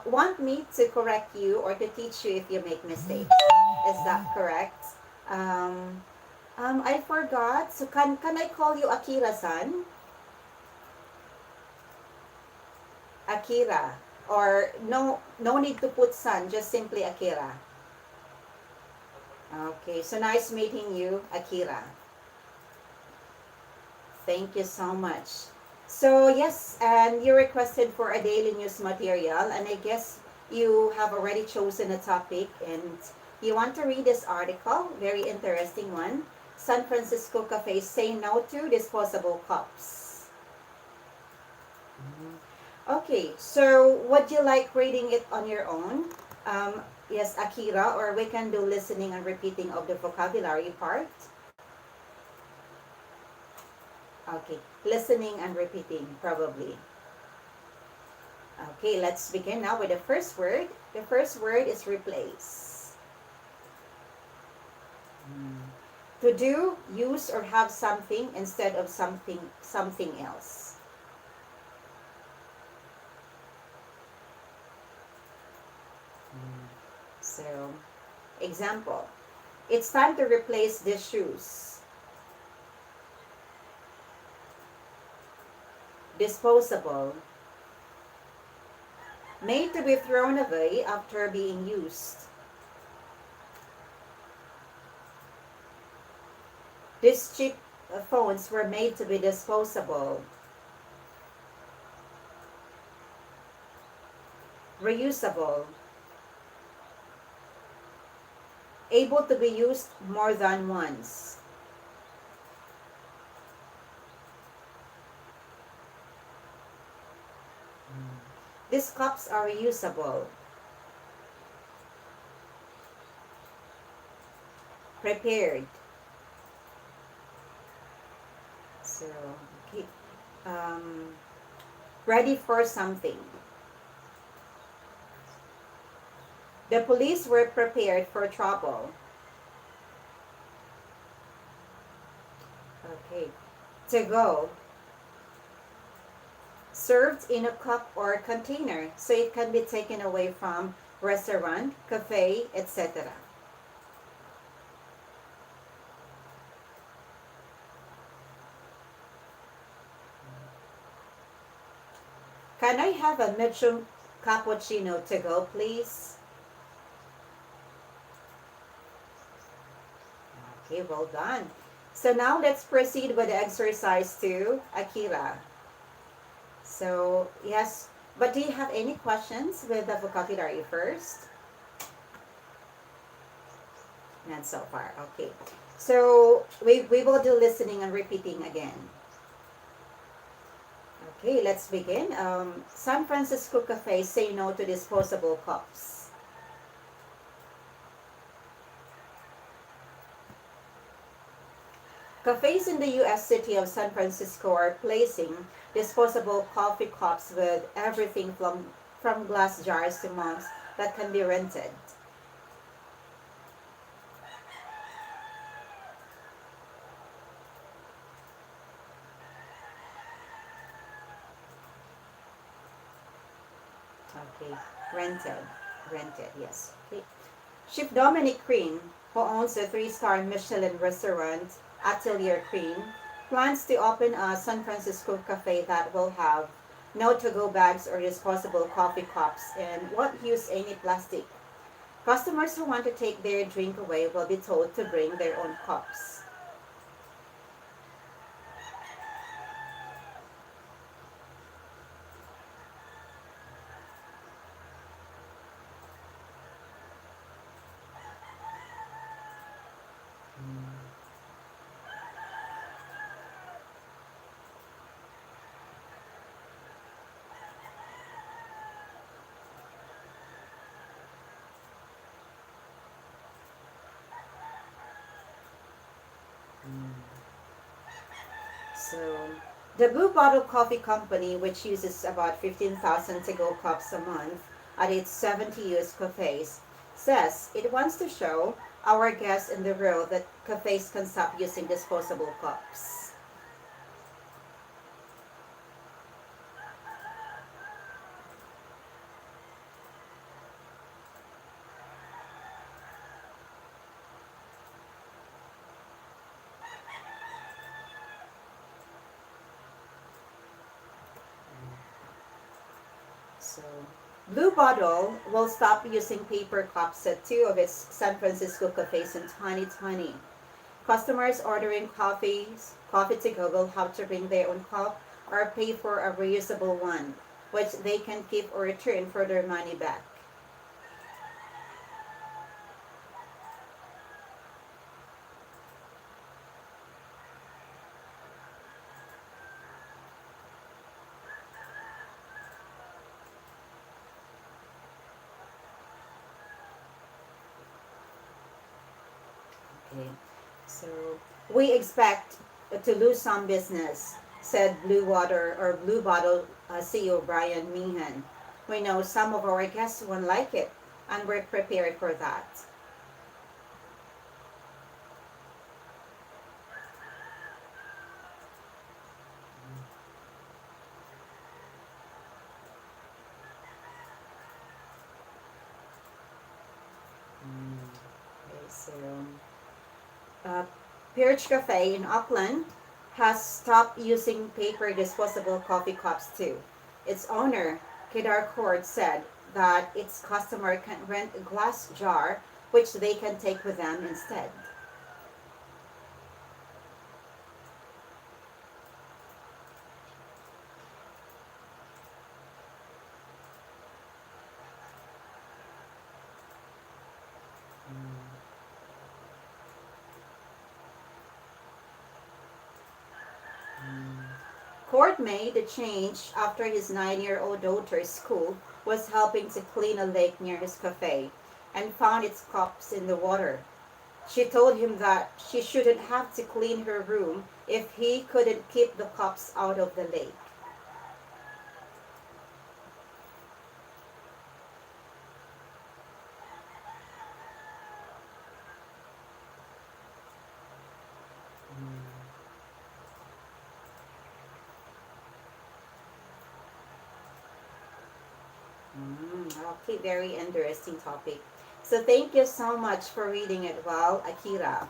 want me to correct you or to teach you if you make mistakes. Is that correct? Um, I forgot. So can I call you Akira-san? Akira. Or no need to put san, just simply Akira. Okay, so nice meeting you, Akira. Thank you so much. So yes, and you requested for a daily news material, and I guess you have already chosen a topic, and you want to read this article, very interesting one. San Francisco cafes say no to disposable cups. Okay, so would you like reading it on your own? Yes, Akira, or we can do listening and repeating of the vocabulary part. Okay, listening and repeating, probably. Okay, let's begin now with the first word. The first word is replace. To do, use, or have something instead of something else. So, example. It's time to replace the shoes. Disposable. Made to be thrown away after being used. These cheap phones were made to be disposable. Reusable. Able to be used more than once. These cups are reusable. Prepared. So, okay. Um, Ready for something. The police were prepared for trouble. Okay. To go. Served in a cup or container, so it can be taken away from restaurant, cafe, etc. Can I have a medium cappuccino to go, please? Okay, well done. So now let's proceed with the exercise 2, Akira. So, yes, but do you have any questions with the vocabulary first? Not so far, okay. So, we will do listening and repeating again. Okay, let's begin. San Francisco cafes say no to disposable cups. Cafes in the U.S. city of San Francisco are placing disposable coffee cups with everything from glass jars to mugs that can be rented. Okay, rented. Rented, yes. Okay. Chef Dominic Green, who owns a three-star Michelin restaurant, Atelier Green, plans to open a San Francisco cafe that will have no to-go bags or disposable coffee cups and won't use any plastic. Customers who want to take their drink away will be told to bring their own cups. So, the Blue Bottle Coffee Company, which uses about 15,000 to-go cups a month at its 70 US cafes, says it wants to show our guests in the world that cafes can stop using disposable cups. So, Blue Bottle will stop using paper cups at two of its San Francisco cafes in 2020. Customers ordering coffee to go will have to bring their own cup or pay for a reusable one, which they can keep or return for their money back. Okay, so we expect to lose some business, said Blue Bottle CEO Brian Meehan. We know some of our guests won't like it, and we're prepared for that. Okay, so uh, Pirch Cafe in Auckland has stopped using paper disposable coffee cups too. Its owner, Kedar Cord, said that its customer can rent a glass jar which they can take with them instead. Cord made the change after his 9-year-old daughter's school was helping to clean a lake near his cafe and found its cups in the water. She told him that she shouldn't have to clean her room if he couldn't keep the cups out of the lake. Okay, very interesting topic. So thank you so much for reading it well, Akira.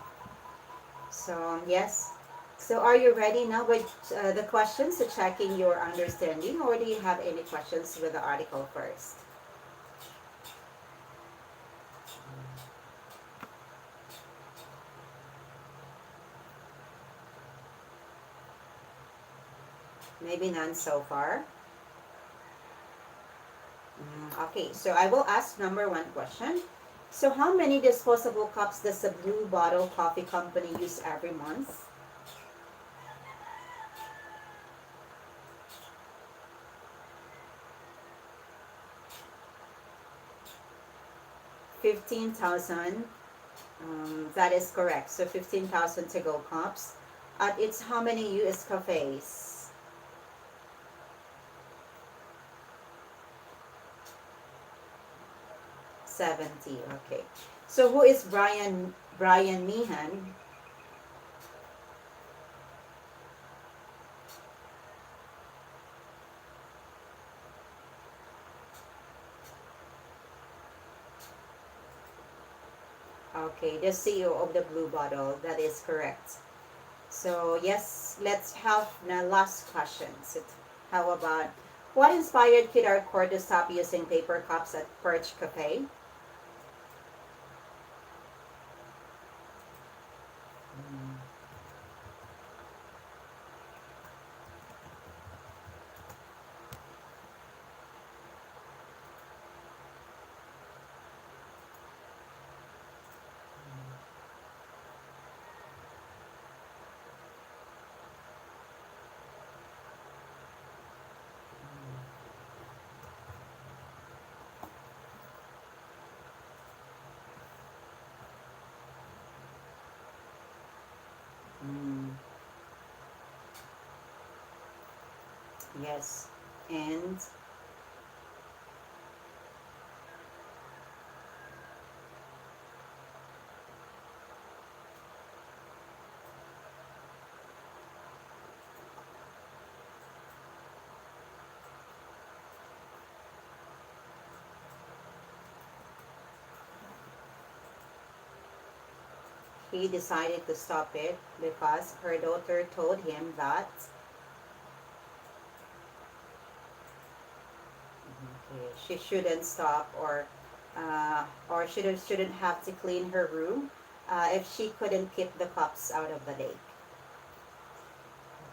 So yes. So are you ready now with the questions to checking your understanding, or do you have any questions with the article first? Maybe none so far. Okay, so I will ask number one question. So how many disposable cups does the Blue Bottle Coffee Company use every month? 15,000. That is correct. So 15,000 to go cups. At its how many US cafes? 70. Okay. So who is Brian Meehan? Okay, the CEO of the Blue Bottle. That is correct. So yes, let's have the last question. So how about what inspired Kid Hardcore to stop using paper cups at Perch Cafe? Yes. And he decided to stop it because her daughter told him that she shouldn't stop or shouldn't have to clean her room if she couldn't keep the cups out of the lake.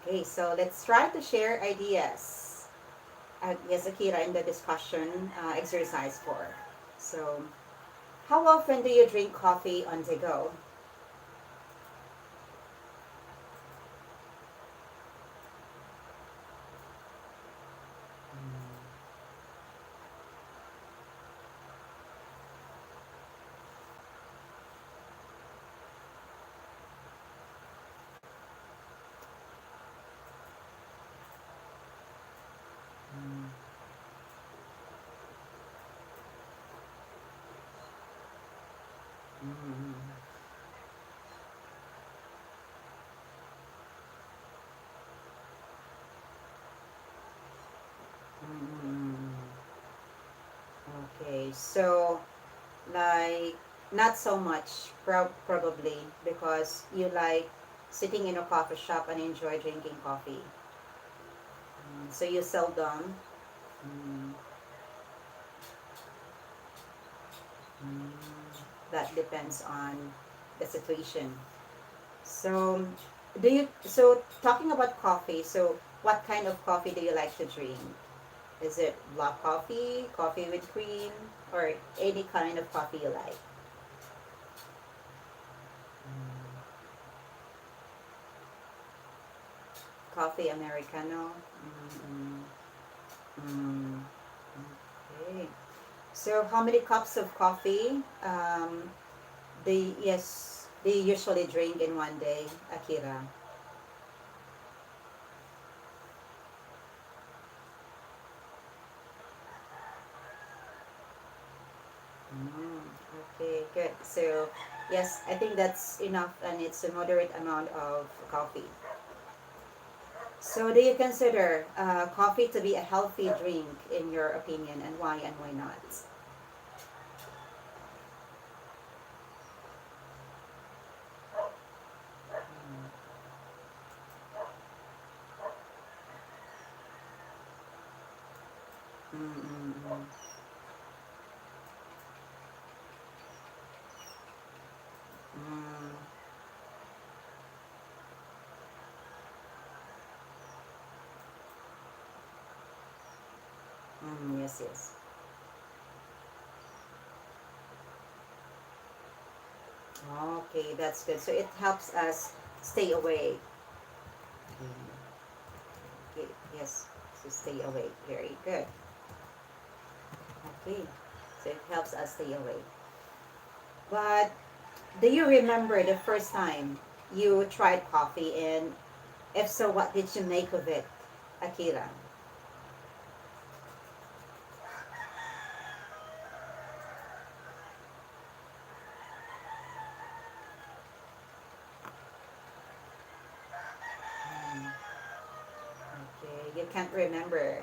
Okay, so let's try to share ideas. Yes, Akira, in the discussion exercise for. So, how often do you drink coffee on the go? Mm, mm, mm, mm. Okay, so like not so much probably because you like sitting in a coffee shop and enjoy drinking coffee. So you seldom. Mm, mm, that depends on the situation. So so talking about coffee, so what kind of coffee do you like to drink? Is it black coffee, coffee with cream, or any kind of coffee you like? Mm, coffee Americano. Mm, mm, okay. So how many cups of coffee they usually drink in one day, Akira? Mm, okay, good. So yes, I think that's enough, and it's a moderate amount of coffee. So do you consider coffee to be a healthy drink in your opinion, and why not? Mm, mm, mm, mm, yes, yes. Okay, that's good. So it helps us stay awake. Mm, okay, yes, so stay awake. Very good. Okay, so it helps us stay awake. But do you remember the first time you tried coffee, and if so, what did you make of it, Akira? Mm, okay, you can't remember.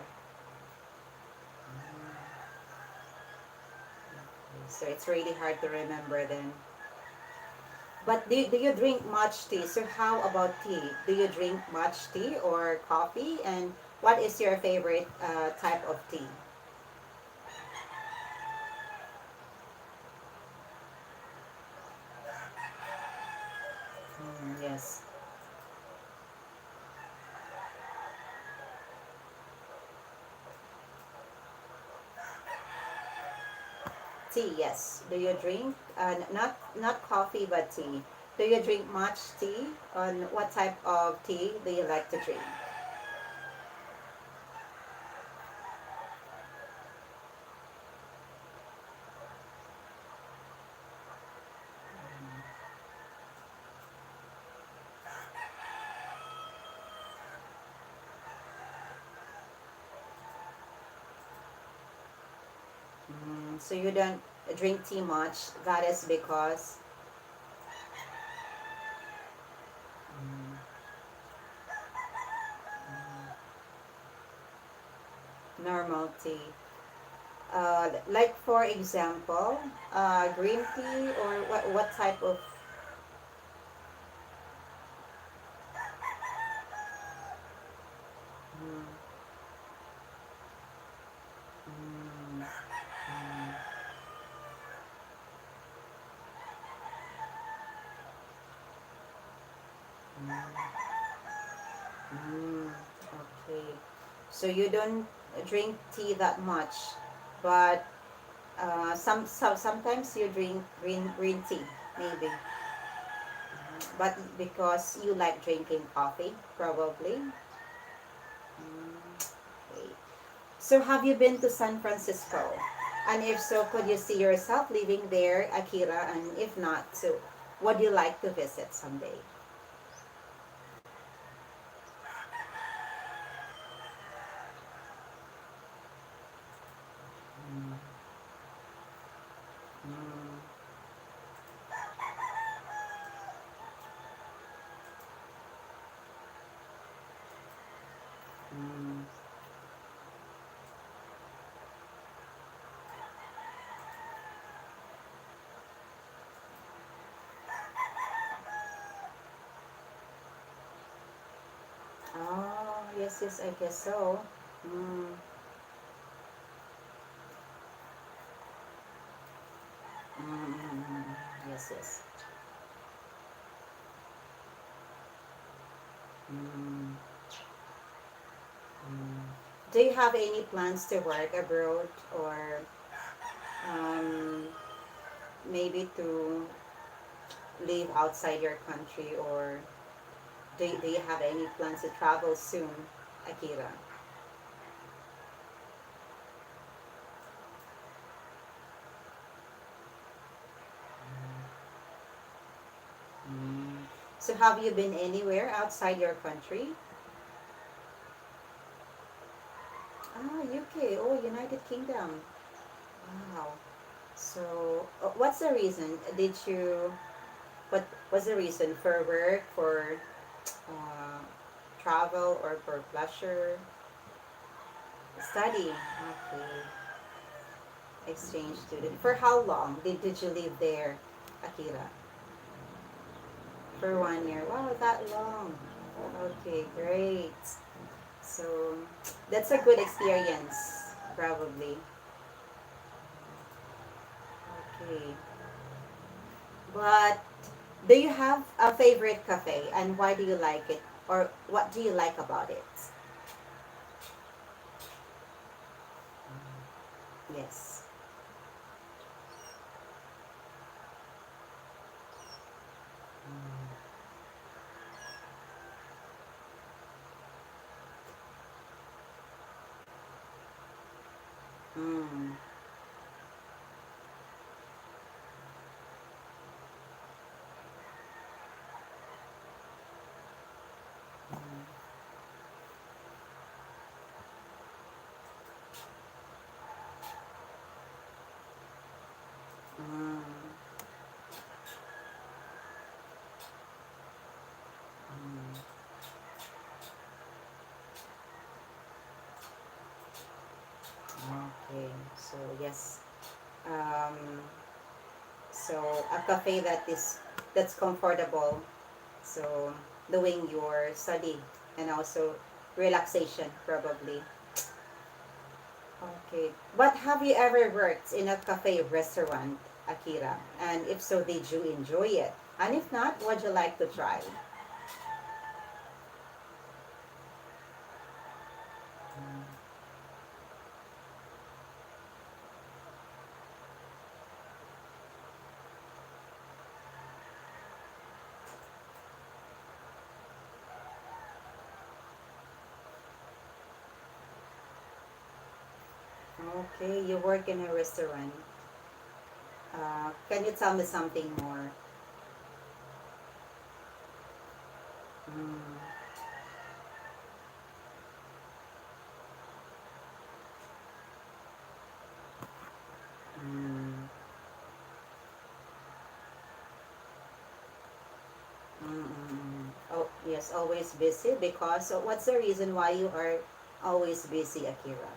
Mm, okay, so it's really hard to remember then. But do you drink much tea? So how about tea? Do you drink much tea or coffee? And what is your favorite type of tea? Yes, tea. Yes. Do you drink not coffee but tea? Do you drink much tea? On what type of tea do you like to drink? So you don't drink tea much. That is because mm, normal tea. Like for example, green tea or what type of mm, mm, mm, mm, mm, okay. So you don't drink tea that much, but sometimes you drink green tea maybe, but because you like drinking coffee probably. Okay. So have you been to San Francisco? And if so, could you see yourself living there, Akira? And if not, so would you like to visit someday? Mm, mm, mm. Oh, yes, yes, I guess so. Mm, mm, mm, mm, mm. Yes, yes. Mm, mm. Do you have any plans to work abroad or um, maybe to live outside your country, or do you have any plans to travel soon, Akira? Mm. So have you been anywhere outside your country? Ah, UK. Oh, United Kingdom. Wow. So, what's the reason? What was the reason for work, for uh, travel, or for pleasure? Study. Okay. Exchange student. For how long did you live there, Akira? For 1 year. Wow, that long. Okay, great. So, that's a good experience, probably. Okay. But do you have a favorite cafe and why do you like it? Or what do you like about it? Yes. Mm. Mm. Mm. Okay. So yes. Um, so a cafe that's comfortable. So doing your study and also relaxation probably. Okay. But have you ever worked in a cafe restaurant, Akira? And if so, did you enjoy it? And if not, would you like to try? Okay, you work in a restaurant. Can you tell me something more? Mm, Yes, always busy because so what's the reason why you are always busy, Akira?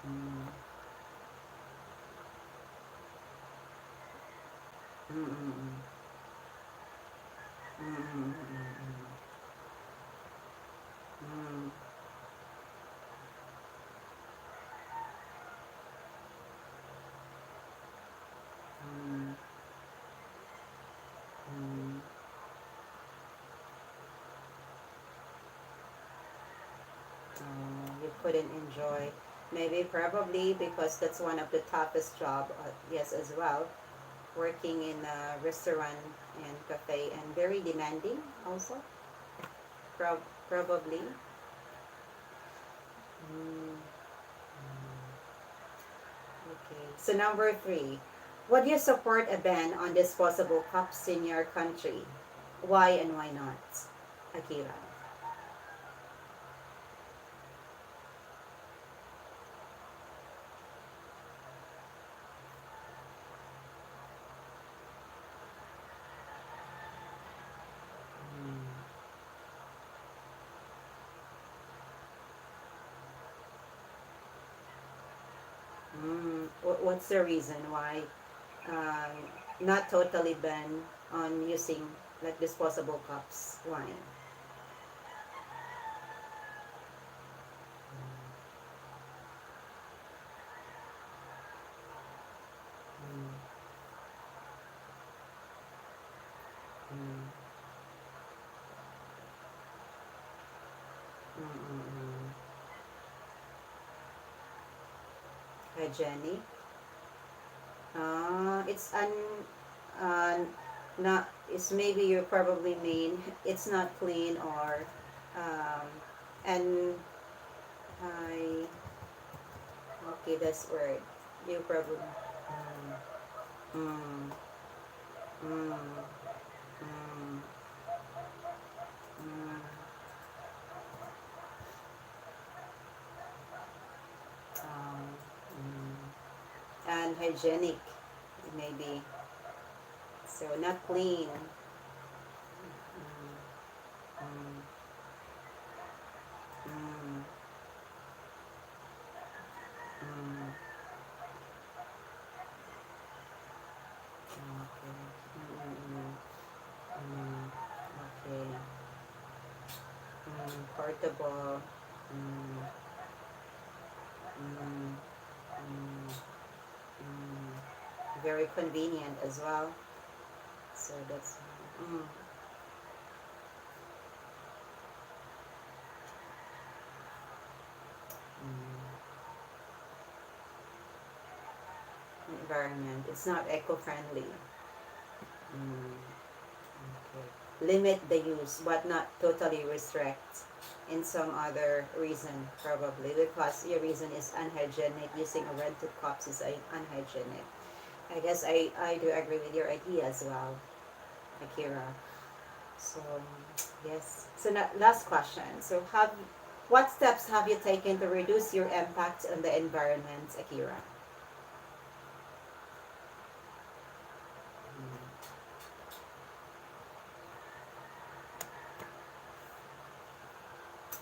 Mm. Mm, mm, mm. Mm, mm, mm, mm, mm, mm. You couldn't enjoy. Maybe probably because that's one of the toughest job, yes, as well. Working in a restaurant and cafe and very demanding also. Probably. Mm, okay. So number three, would you support a ban on disposable cups in your country? Why and why not, Akira? What's the reason why uh, not totally ban on using like disposable cups? Why? Mm, mm, mm, hygienic. It's uh, not. It's maybe you probably mean it's not clean or and I okay that's word you probably mm, mm, mm, mm, um, and hygienic maybe so not clean. Mm, mm, mm, mm, okay. Mm, okay. Portable. Mm, mm, mm, very convenient as well. So that's mm, mm, environment. It's not eco-friendly. Mm, okay. Limit the use, but not totally restrict. In some other reason, probably because your reason is unhygienic. Using a rented cups is unhygienic. I guess I do agree with your idea as well, Akira. So yes. So last question. So have what steps have you taken to reduce your impact on the environment, Akira?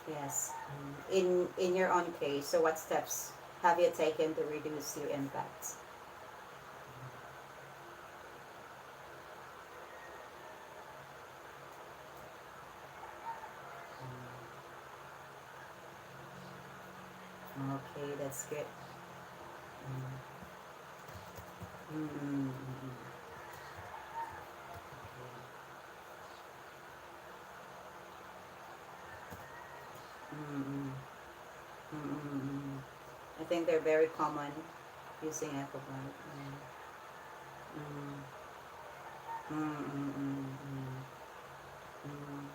Yes. In your own case, so what steps have you taken to reduce your impact? Okay, that's good. Mm, mm, mm, mm, mm, mm, mm, mm. I think they're very common using Aquanaut. Mm, mm, mm, mm, mm, mm,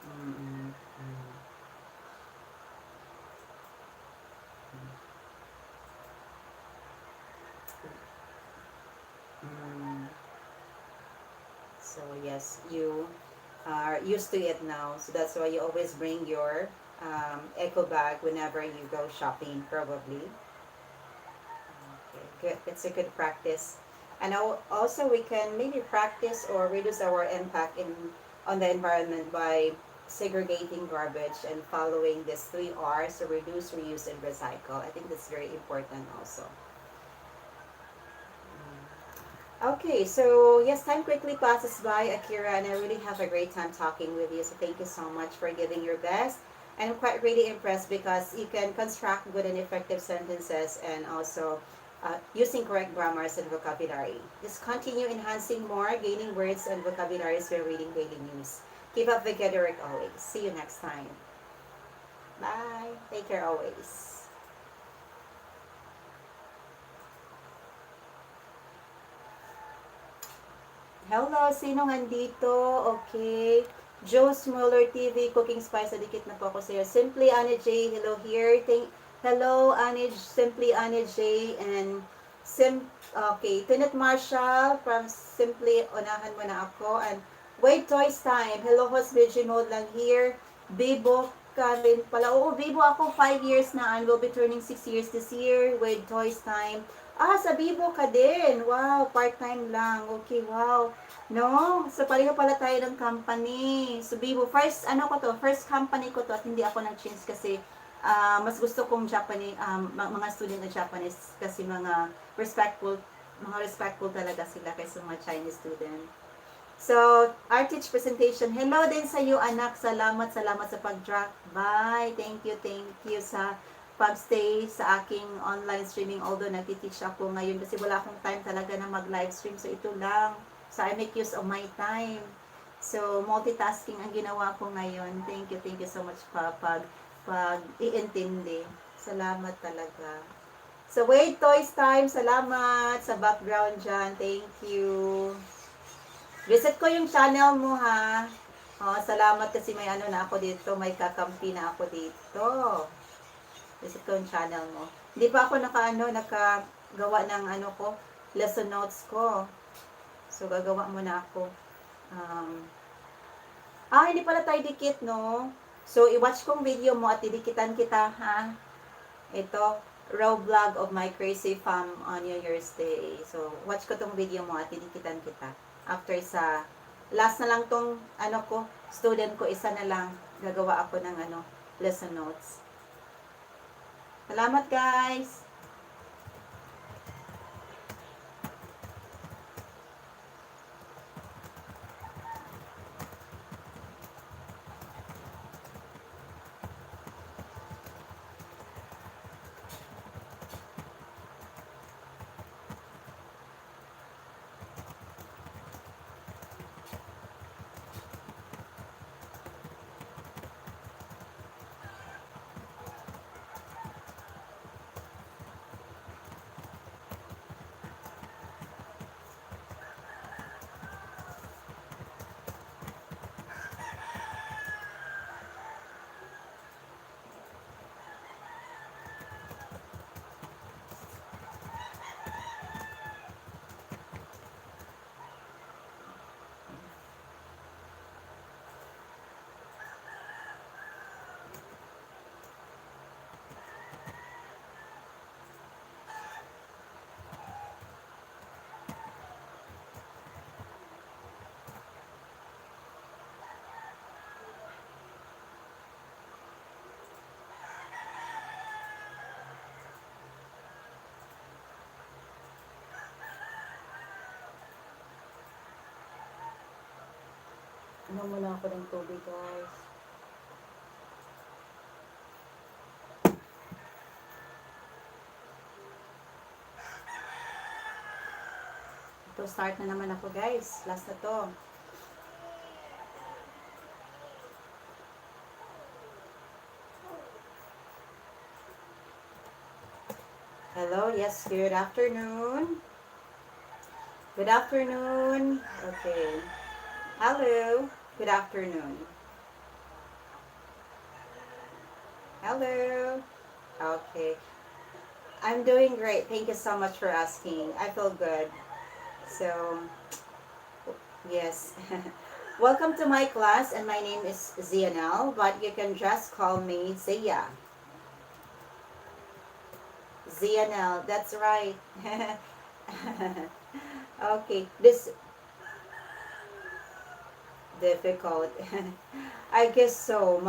mm, mm, mm. So yes, you are used to it now. So that's why you always bring your eco bag whenever you go shopping, probably. Okay. good. It's a good practice. And also we can maybe practice or reduce our impact on the environment by segregating garbage and following these 3 R's: so reduce, reuse, and recycle. I think that's very important also. Okay, so yes, time quickly passes by, Akira, and I really have a great time talking with you. So thank you so much for giving your best. And I'm quite really impressed because you can construct good and effective sentences and also using correct grammars and vocabulary. Just continue enhancing more, gaining words and vocabularies while reading daily news. Keep up the good work always. See you next time. Bye. Take care always. Hello, sino nandito? Okay. Joe Smuller TV, Cooking Spice, adikit na po ako sa'yo. Simply Anna J, hello here. Hello, Anna, Simply Anna J, and okay, Tunit Marshall from Simply, unahan mo na ako. And Wait Toys Time, hello, host Vigi Mode lang here. Bibo ka rin pala. Oo, Bibo ako, 5 years na, and will be turning 6 years this year. Wait Toys Time. Sa Bibo ka din. Wow, part-time lang. Okay, wow. No? So, pareho pala tayo ng company. So, Bibo, first company ko to at hindi ako nag-change kasi mas gusto kong Japanese, mga student na Japanese kasi mga respectful talaga sila kaysa mga Chinese student. So, our teach presentation. Hello din sa iyo, anak. Salamat sa pag-drop by. Thank you sa pag-stay sa aking online streaming. Although nagtiteach ako ngayon kasi wala akong time talaga na mag-live stream. So, ito lang. So, I make use of my time. So, multitasking ang ginawa ko ngayon. Thank you so much pag-iintindi. Salamat talaga. So, Wait Toys Time. Salamat sa background dyan. Thank you. Visit ko yung channel mo, ha. Salamat kasi may na ako dito. May kakampi na ako dito. Visit ko yung channel mo. Hindi pa ako nakagawa ng lesson notes ko. So, gagawa mo na ako. Hindi pala tayo dikit, no? So, i-watch kong video mo at didikitan kita, ha? Ito, raw vlog of my crazy fam on New Year's Day. So, watch ko tong video mo at didikitan kita. After sa, last na lang tong, student ko, isa na lang, gagawa ako ng, lesson notes. Salamat, guys! Muna ako ng tubig, guys. Ito, start na naman ako, guys. Last na to. Hello, yes, good afternoon. Good afternoon. Okay. Hello. Good afternoon. Hello. Okay. I'm doing great. Thank you so much for asking. I feel good. So, yes. Welcome to my class, and my name is Zianel, but you can just call me Zia. ZNL, that's right. Okay, this difficult. I guess so.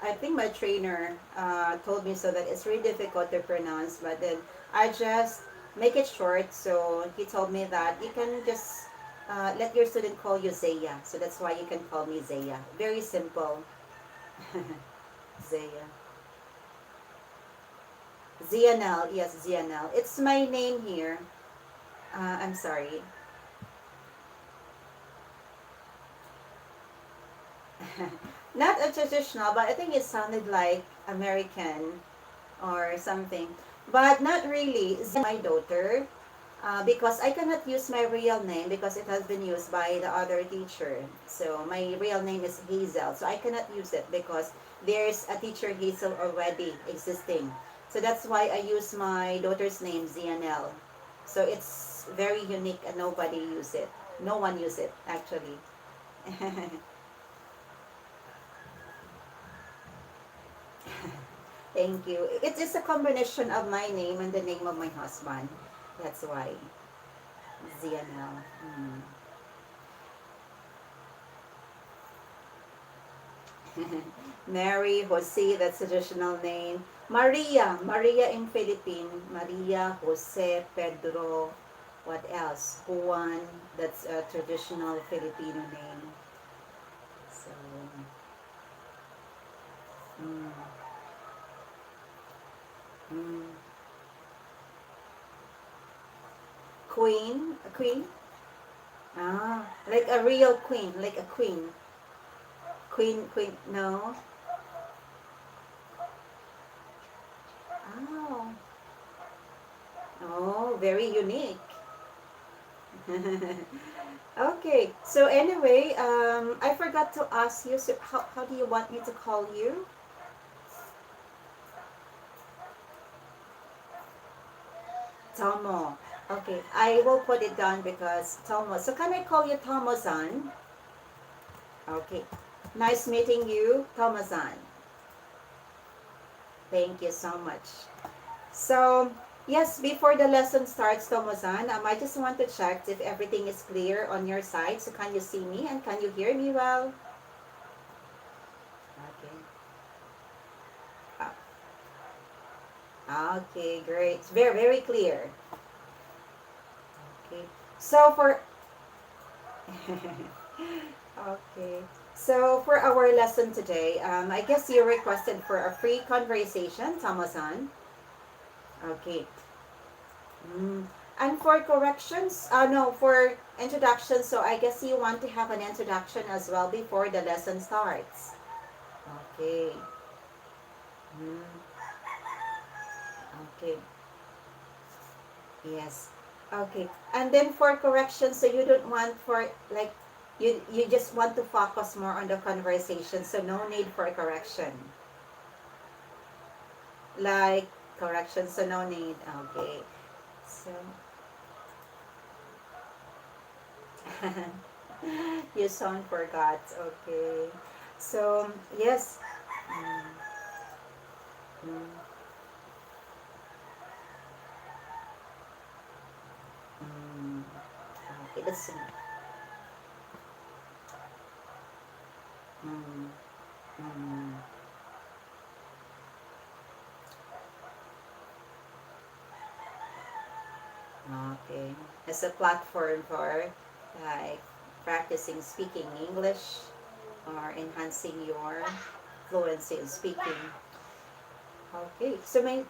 I think my trainer told me so that it's really difficult to pronounce, but then I just make it short. So he told me that you can just let your student call you Zaya. So that's why you can call me Zaya. Very simple. Zaya. ZNL, yes, ZNL. It's my name here. I'm sorry. Not a traditional, but I think it sounded like American or something. But not really. My daughter, because I cannot use my real name because it has been used by the other teacher. So my real name is Hazel. So I cannot use it because there's a teacher Hazel already existing. So that's why I use my daughter's name ZNL. So it's very unique and nobody use it. No one use it actually. Thank you. It is a combination of my name and the name of my husband. That's why. ZNL. Mary, Jose, that's traditional name. Maria, Maria in Philippine. Maria, Jose, Pedro. What else? Juan, that's a traditional Filipino name. So, mm, mm. Queen, a queen? Ah, like a real queen, like a queen. Queen, queen, no. Oh, oh, very unique. Okay, so anyway, I forgot to ask you, so how do you want me to call you? Tomo. Okay, I will put it down because Tomo. So can I call you Tomo-san? Okay, nice meeting you, Tomo-san. Thank you so much. So, yes, before the lesson starts, Tomo-san, I just want to check if everything is clear on your side. So can you see me and can you hear me well? Okay. Okay, great. It's very, very clear. Okay. So for okay. So for our lesson today, I guess you requested for a free conversation, Tomo-san. Okay. Mm. And for corrections, no, for introduction, so I guess you want to have an introduction as well before the lesson starts. Okay. Mm. Okay. Yes. Okay. And then for correction, so you don't want for like you just want to focus more on the conversation, so no need for correction. Like correction, so no need. Okay. So you sound forgot. Okay. So yes. Mm, mm, mm. Okay, that's mm, mm. Okay. As a platform for like practicing speaking English or enhancing your fluency in speaking. Okay. So my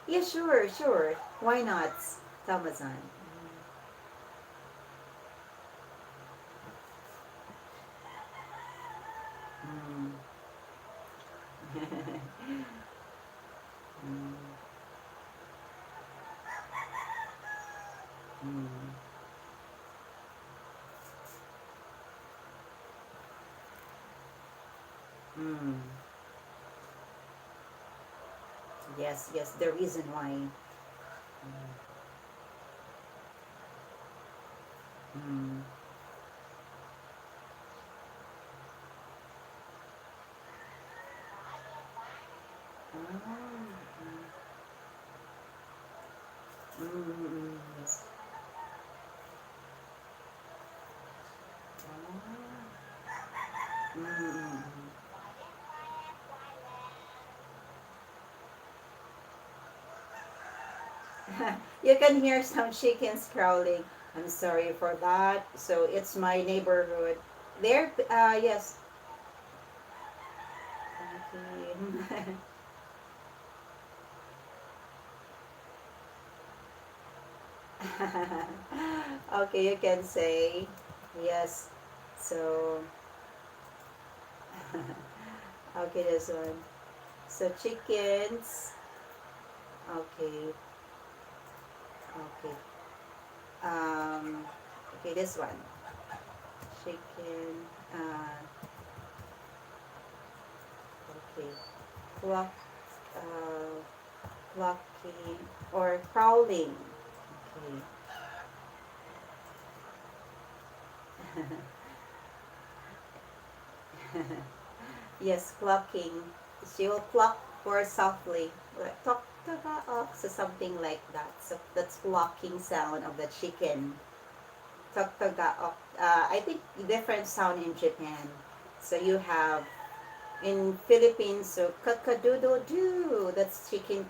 yeah, sure, sure. Why not, Tamazan? Mm. Mm. Mm. Mm. Yes, yes. The reason why. Mm. Mm, yes. Ah. Mm. You can hear some chickens crowding. I'm sorry for that. So it's my neighborhood. There, yes. Okay. Okay, you can say yes. So, okay, this one. So chickens. Okay, okay. Um, okay, this one. Chicken. Okay. Clock. Clocking or crawling. Okay. Yes, clocking. She will clock more softly. Like talk so something like that. So that's clocking sound of the chicken. Tok I think different sound in Japan. So you have in Philippines, so kakadoodle doo. That's chicken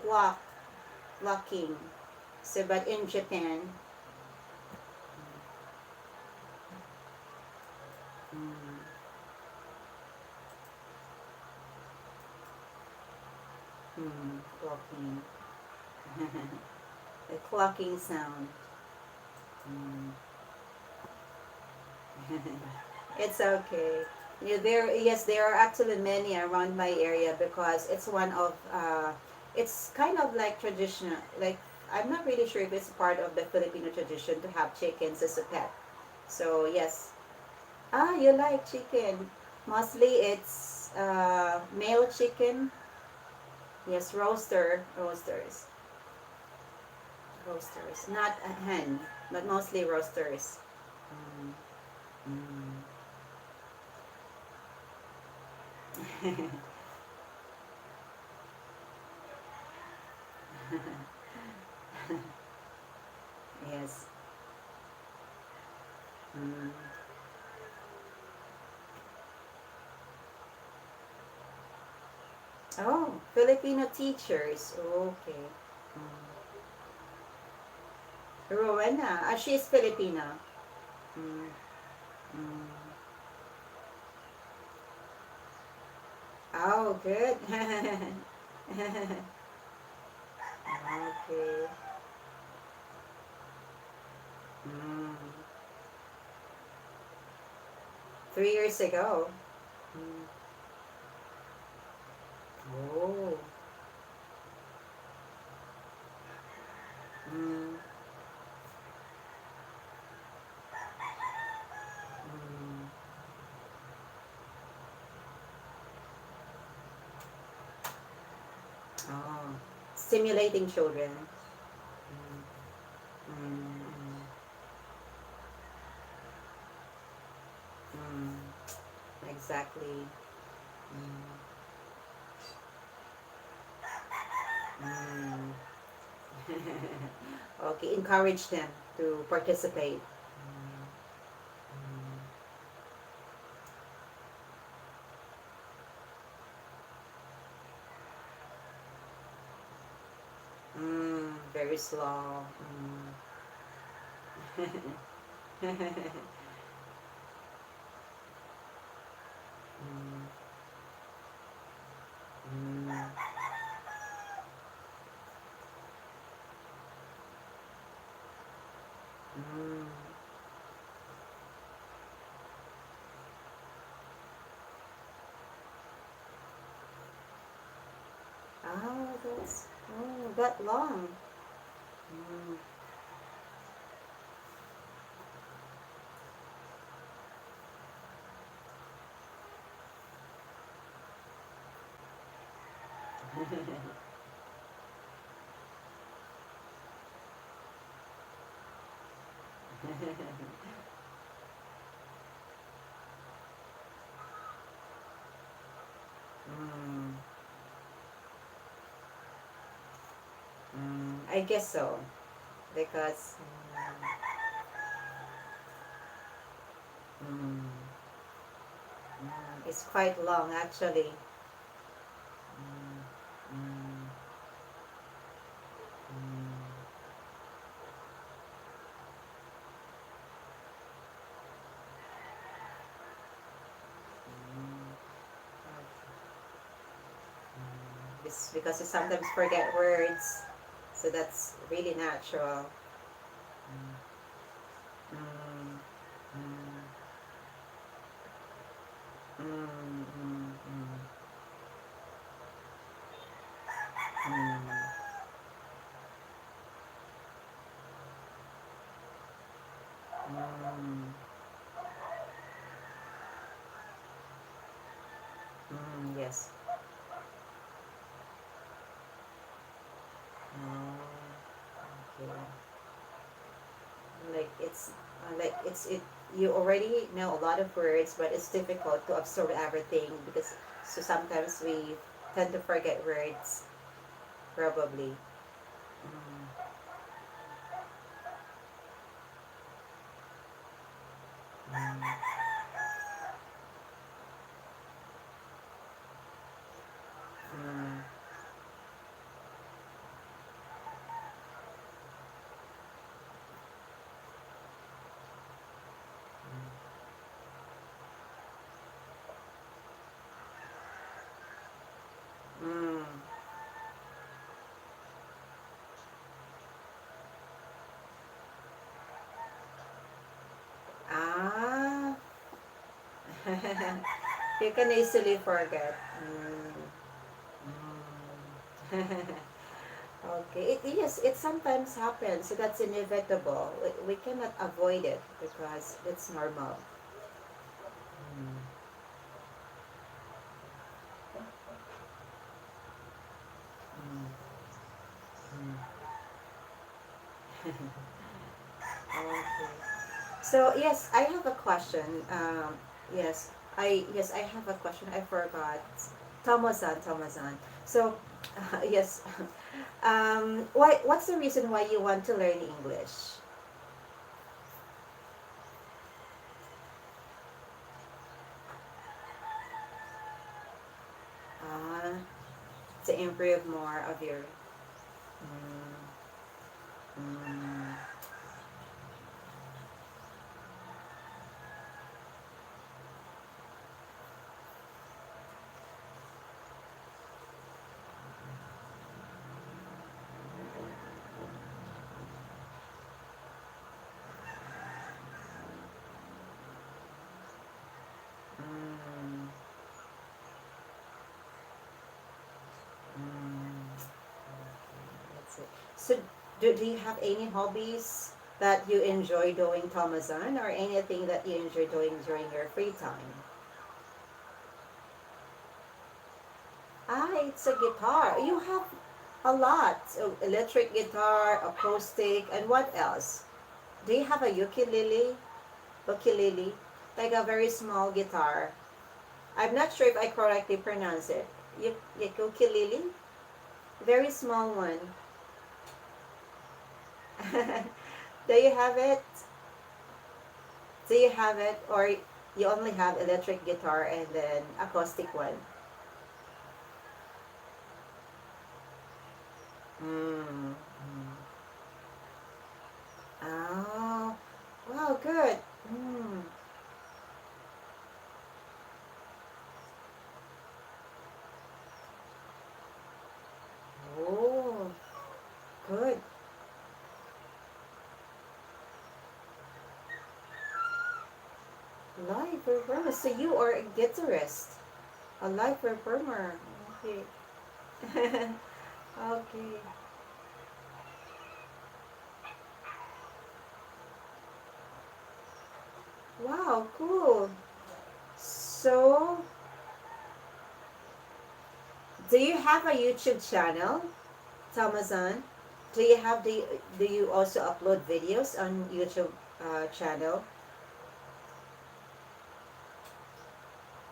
clocking. So but in Japan, mm, clocking. The clocking sound. Mm. It's okay. Yeah, yes, there are actually many around my area because it's one of it's kind of like traditional. Like I'm not really sure if it's part of the Filipino tradition to have chickens as a pet. So yes, you like chicken. Mostly it's male chicken. Yes, roasters. Not a hen, but mostly roasters. Mm, mm. Yes. Mm. Oh, Filipino teachers. Okay. Mm. Rowena. She's Filipina. Mm. Mm. Oh, good. Okay. Mm. 3 years ago. Mm. Oh. Mm. Mm. Oh. Stimulating children. Mm. Mm. Mm. Exactly. Mm. Mm. Okay, encourage them to participate. Mm. Very slow. Mm. Mm. Mm. That's that long. Mm. Mm. I guess so. because mm, it's quite long actually. Mm, mm, mm, mm. It's because you sometimes forget words, so that's really natural. Mm, mm, mm, mm, mm, mm, mm, mm, yes. Oh, okay. Like it. You already know a lot of words, but it's difficult to absorb everything because so sometimes we tend to forget words, probably. Mm, mm, mm, mm. Ah, you can easily forget. Mm. Okay. Yes, it sometimes happens. So that's inevitable. We cannot avoid it because it's normal. Mm, mm, mm. Okay. So yes, I have a question. Yes, I have a question. I forgot. Tomazan. So yes, what's the reason why you want to learn English? Uh, to improve more of your. Mm, mm, mm, mm. That's it. So, do you have any hobbies that you enjoy doing, Thomason, or anything that you enjoy doing during your free time? Ah, it's a guitar. You have a lot. So, electric guitar, acoustic, and what else? Do you have a ukulele? Ukulele? Like a very small guitar. I'm not sure if I correctly pronounce it. Ukulele? Very small one. Do you have it? Do you have it? Or you only have electric guitar and then acoustic one? Mm. Mm. Oh, wow, good. Mm. Oh, good. Live performer. So you are a guitarist, a live performer. Okay. Okay. Wow, cool. So, do you have a YouTube channel, Tamazan? Do you also upload videos on YouTube channel,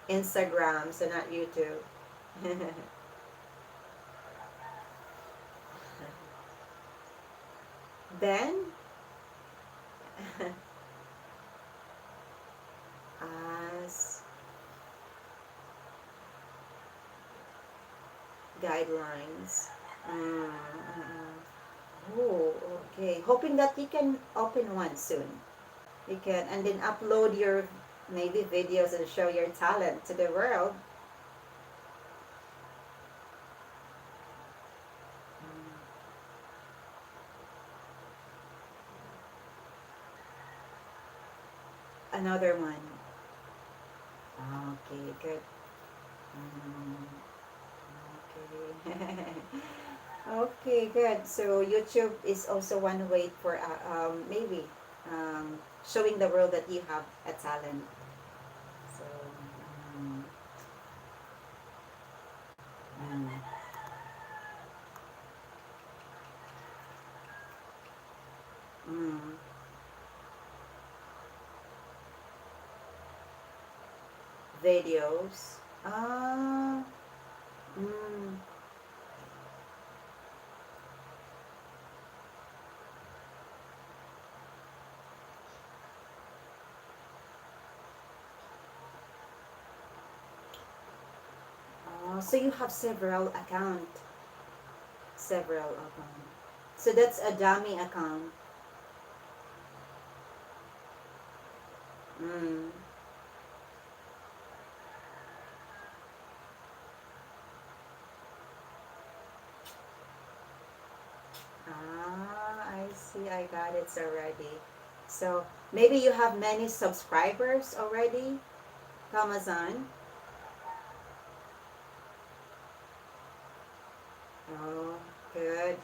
Instagram, so not YouTube? Ben? As guidelines. Mm, oh, okay. Hoping that you can open one soon. You can, and then upload your maybe videos and show your talent to the world. Another one. Okay, good. Mm, okay. Okay, good. So YouTube is also one way for maybe showing the world that you have a talent. So, mm, mm, mm, videos. Ah, mm, so you have several account. So that's a dummy account. Mm. I see. I got it already. So maybe you have many subscribers already, Amazon. Oh, good.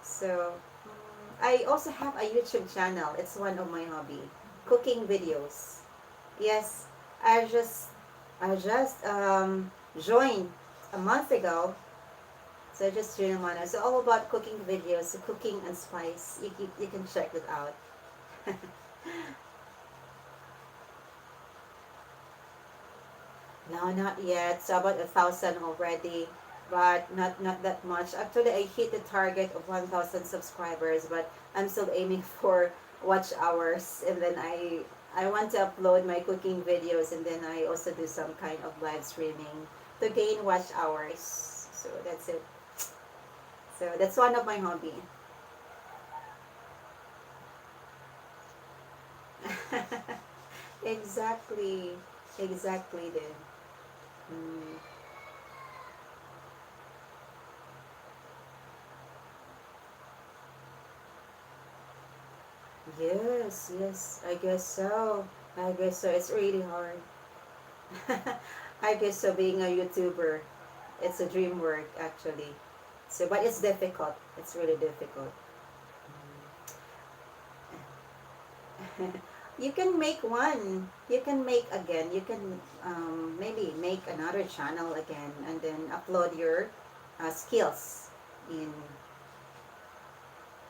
So I also have a YouTube channel. It's one of my hobby, cooking videos. Yes, I just joined a month ago. So I just joined one. It's all about cooking videos, cooking and spice. You can check it out. No, not yet. So about 1,000 already, but not that much. Actually, I hit the target of 1,000 subscribers, but I'm still aiming for watch hours. And then I want to upload my cooking videos, and then I also do some kind of live streaming to gain watch hours. So that's it. So that's one of my hobby. Exactly, exactly. Then. Mm. Yes, yes, I guess so. I guess so. It's really hard. I guess so. Being a YouTuber, it's a dream work actually. So, but it's difficult. It's really difficult. You can make one. You can make again. You can maybe make another channel again and then upload your skills in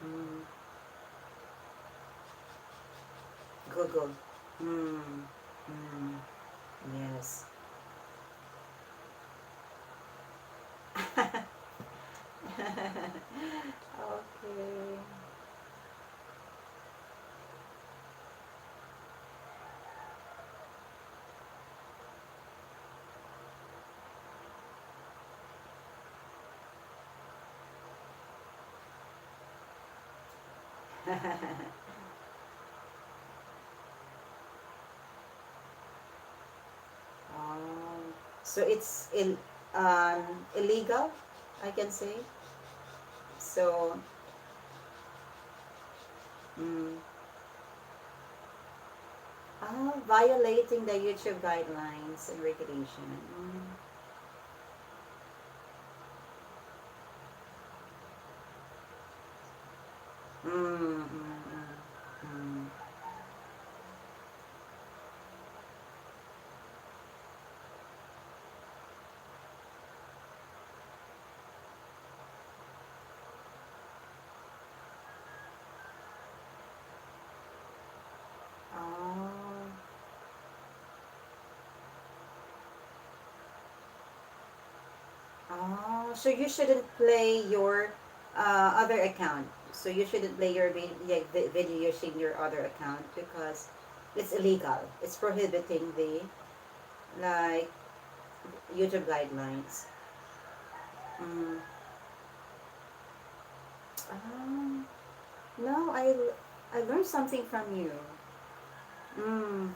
mm, Google. Mm, mm, yes. Okay. Um, so it's um, illegal, I can say. So, mm, violating the YouTube guidelines and regulation. Mm, mm, mm, mm. Oh, so you shouldn't play your other account. So you shouldn't play your video using your other account because it's illegal. It's prohibiting the like YouTube guidelines. Mm. Um, no, I learned something from you. Mm.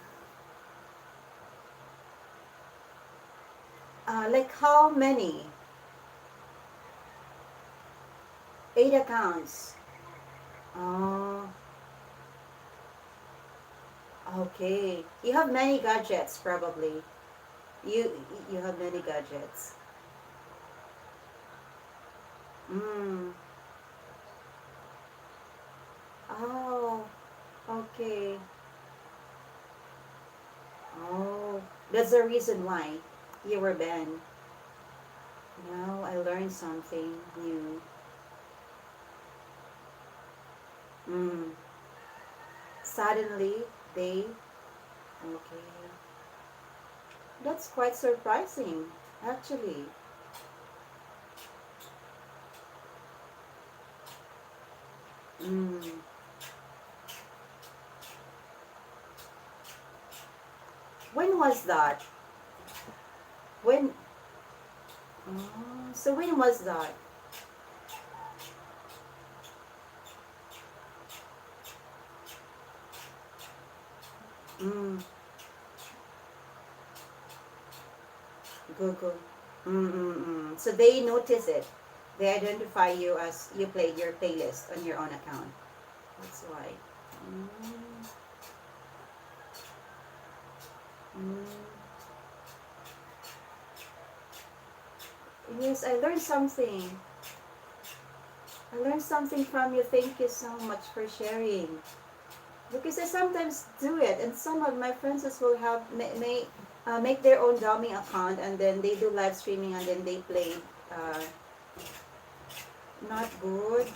Like how many? 8 accounts. Oh, okay. You have many gadgets probably. You you have many gadgets. Mm. Oh, okay. Oh, that's the reason why you were banned. Now I learned something new. Mm. Suddenly they okay. That's quite surprising, actually. Mm. When was that? When? Oh, so when was that? Mm. Google. Mm-mm-mm. So they notice it. They identify you as you played your playlist on your own account. That's why. Mm. Mm. Yes, I learned something. I learned something from you. Thank you so much for sharing. Because I sometimes do it, and some of my friends as well have make their own dummy account, and then they do live streaming, and then they play. Uh, Not good.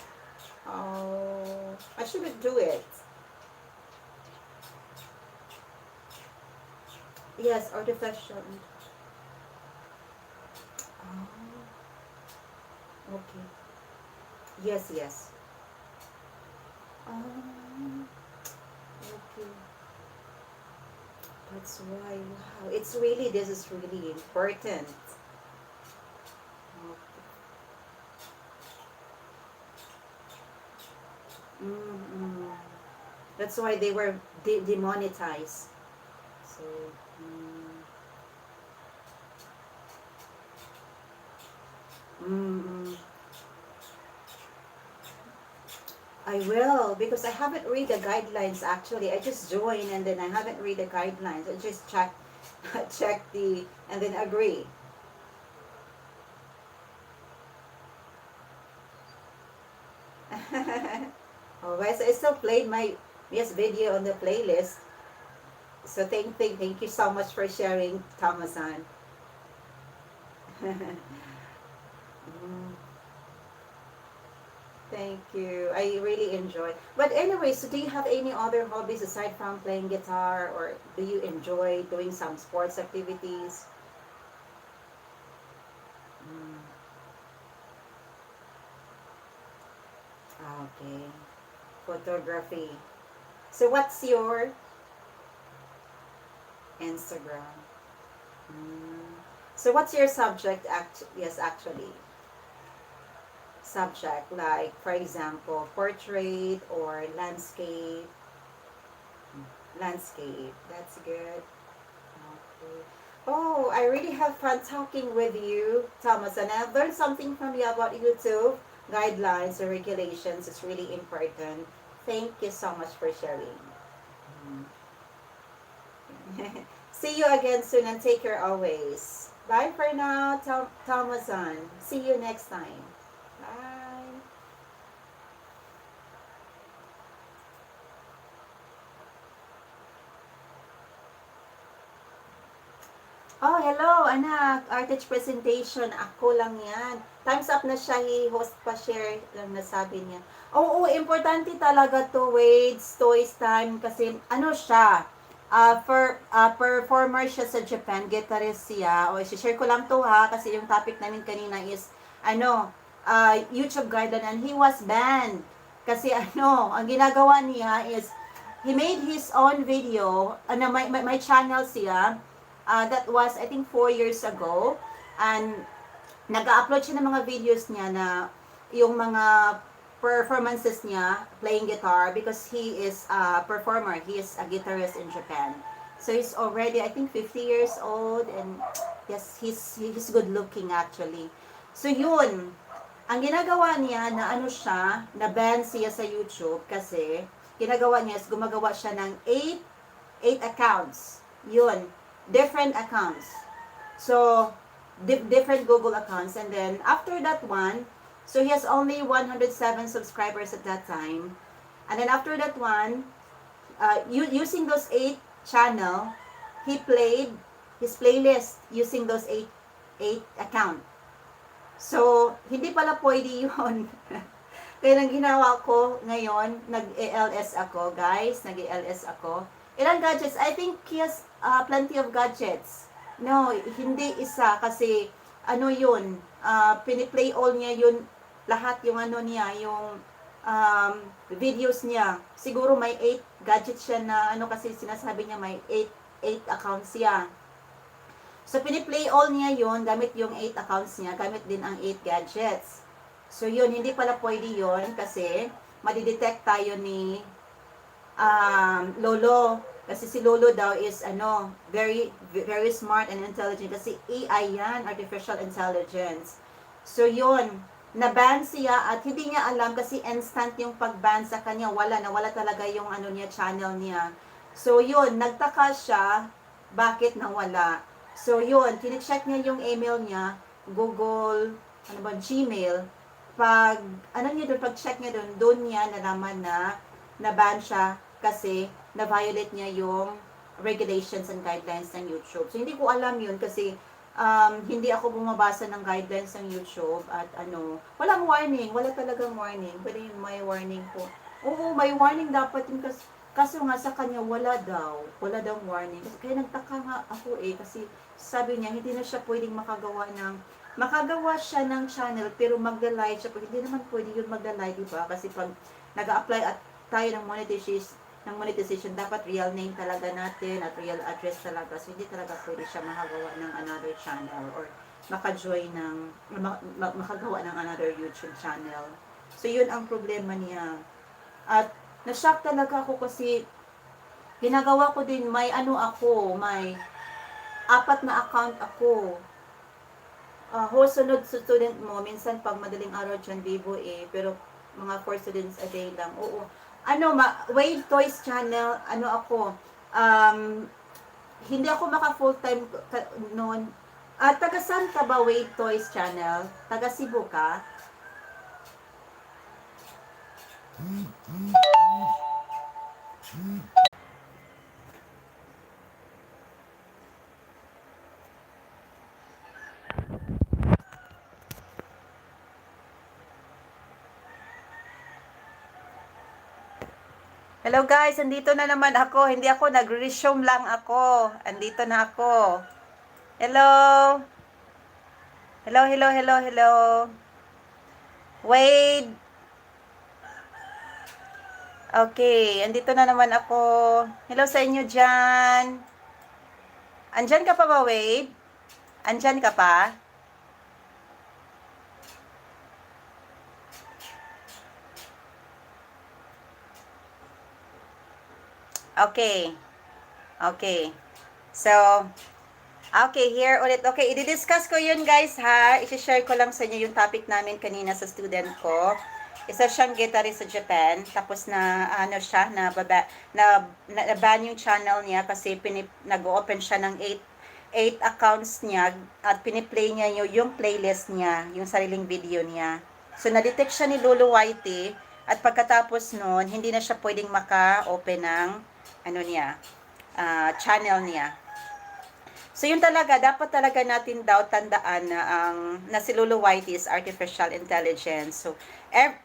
Oh, I shouldn't do it. Yes, artificial. Oh, okay. Yes, yes. Um, okay. That's why. Wow. It's really, this is really important. Mm-hmm. That's why they were demonetized. So, mm, I will because I haven't read the guidelines actually. I just joined and then I haven't read the guidelines. I just check the and then agree. Oh, well, so I still played my yes video on the playlist. So thank you so much for sharing, Thomasan. Mm, thank you. I really enjoy. But anyway, so do you have any other hobbies aside from playing guitar, or do you enjoy doing some sports activities? Mm, okay, photography. So what's your Instagram? Mm. So what's your subject? Yes, actually, subject like for example, portrait or landscape. Landscape. That's good. Okay. Oh, I really have fun talking with you, Thomas, and I've learned something from you about YouTube guidelines or regulations. It's really important. Thank you so much for sharing. Mm. See you again soon and take care always. Bye for now, Thomason. See you next time. Bye. Oh, hello, anak. Artist presentation. Ako lang yan. Time's up na siya. Host pa share lang nasabi niya. Oo, importante talaga to, Wade's Toys Time. Kasi, ano siya, performer siya sa Japan. Guitarist siya. O, share ko lang to ha. Kasi yung topic namin kanina is, YouTube guideline. And he was banned Kasi ano, ang ginagawa niya is, he made his own video, may channel siya, that was, I think, 4 years ago, and nag-upload siya ng mga videos niya na yung mga performances niya playing guitar because he is a performer, he is a guitarist in Japan. So he's already, I think, 50 years old, and yes, he's good looking actually. So yun, ang ginagawa niya na ano siya, na ban siya sa YouTube kasi ginagawa niya is gumagawa siya ng 8 accounts. Yun, different accounts. So, different Google accounts, and then after that one, so he has only 107 subscribers at that time. And then after that one, using those 8 channel, he played his playlist using those 8 account. So, hindi pala pwede yun. Kaya nang ginawa ko ngayon, nag-ELS ako, guys. Nag-ELS ako. Ilang gadgets? I think he has plenty of gadgets. No, hindi isa kasi ano yun, piniplay all niya yun, lahat yung ano niya, yung videos niya. Siguro may 8 gadgets siya na ano kasi sinasabi niya may 8 accounts siya. So, piniplay all niya yun, gamit yung 8 accounts niya, gamit din ang 8 gadgets. So, yun, hindi pala pwede yun kasi madidetect tayo ni Lolo. Kasi si Lolo daw is, very, very smart and intelligent kasi AI yan, artificial intelligence. So, yun, na-ban siya at hindi niya alam kasi instant yung pag-ban sa kanya, nawala talaga yung niya, channel niya. So, yun, nagtaka siya, bakit nawala? So, yun, kinicheck niya yung email niya, Google, Gmail. Pag check niya doon niya nalaman na na-ban siya kasi na-violate niya yung regulations and guidelines ng YouTube. So, hindi ko alam yun kasi hindi ako bumabasa ng guidelines ng YouTube at walang warning, wala talagang warning. Pero yun, may warning po. Oo, may warning dapat yun kasi kaso nga sa kanya wala daw warning. Kaya nagtaka nga ako kasi sabi niya hindi na siya pwedeng makagawa siya ng channel pero magda-live siya. Hindi naman pwede yun magda-live, diba? Kasi pag nag-a-apply at tayo ng monetization, dapat real name talaga natin at real address talaga. So hindi talaga pwede siya makagawa ng another channel or makagawa ng another YouTube channel. So yun ang problema niya. At na-shock talaga ako kasi ginagawa ko din, may 4 na account ako. Sunod sa student mo, minsan pag madaling araw dyan, BIBO pero mga 4 students a day lang. Oo. Wave Toys channel, ako, hindi ako maka full time noon. Taga saan ka ba, Wave Toys channel? Taga Cebu ka? Hello guys, andito na naman ako. Hindi ako nag-resume lang ako. Andito na ako. Hello. Hello. Wait. Okay, andito na naman ako. Hello sa inyo dyan. Andyan ka pa ba, Wade? Andyan ka pa? Okay. So, okay, here ulit. Okay, i-discuss ko yun guys ha. I-share ko lang sa inyo yung topic namin kanina sa student ko. Isa siyang guitarist sa Japan. Tapos na ban yung channel niya kasi nag-open siya ng 8 accounts niya at piniplay niya yung playlist niya, yung sariling video niya. So, na-detect siya ni Lolo Whitey at pagkatapos nun, hindi na siya pwedeng maka-open ng channel niya. So, yun talaga, dapat talaga natin daw tandaan na si Lolo Whitey is artificial intelligence. So,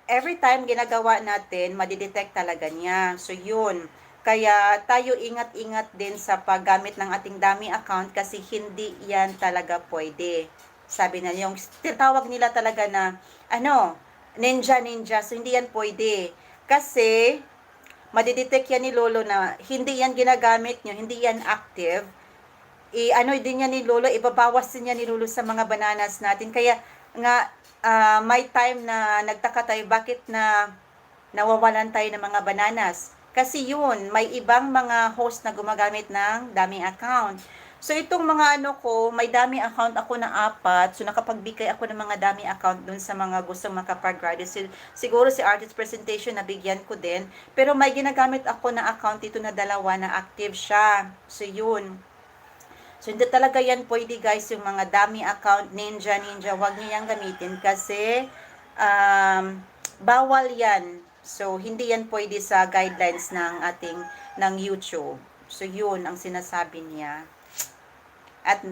every time ginagawa natin, madidetect talaga niya. So, yun. Kaya tayo ingat-ingat din sa paggamit ng ating dummy account kasi hindi yan talaga pwede. Sabi na yung tawag nila talaga na ninja. So, hindi yan pwede. Kasi, madidetect yan ni Lolo na hindi yan ginagamit nyo, hindi yan active. Ano din yan ni Lolo, ibabawas din yan ni Lolo sa mga bananas natin. Kaya nga, may time na nagtaka tayo, bakit na nawawalan tayo ng mga bananas? Kasi yun, may ibang mga host na gumagamit ng daming account. So, itong mga ano ko, may dami account ako na 4. So, nakapagbigay ako ng mga dami account dun sa mga gustong makapag-graduate. Siguro si artist presentation, nabigyan ko din. Pero may ginagamit ako na account dito na 2 na active siya. So, yun. So, hindi talaga yan pwede guys, yung mga dami account, ninja, wag niyo yan gamitin kasi bawal yan. So, hindi yan pwede sa guidelines ng YouTube. So, yun ang sinasabi niya. At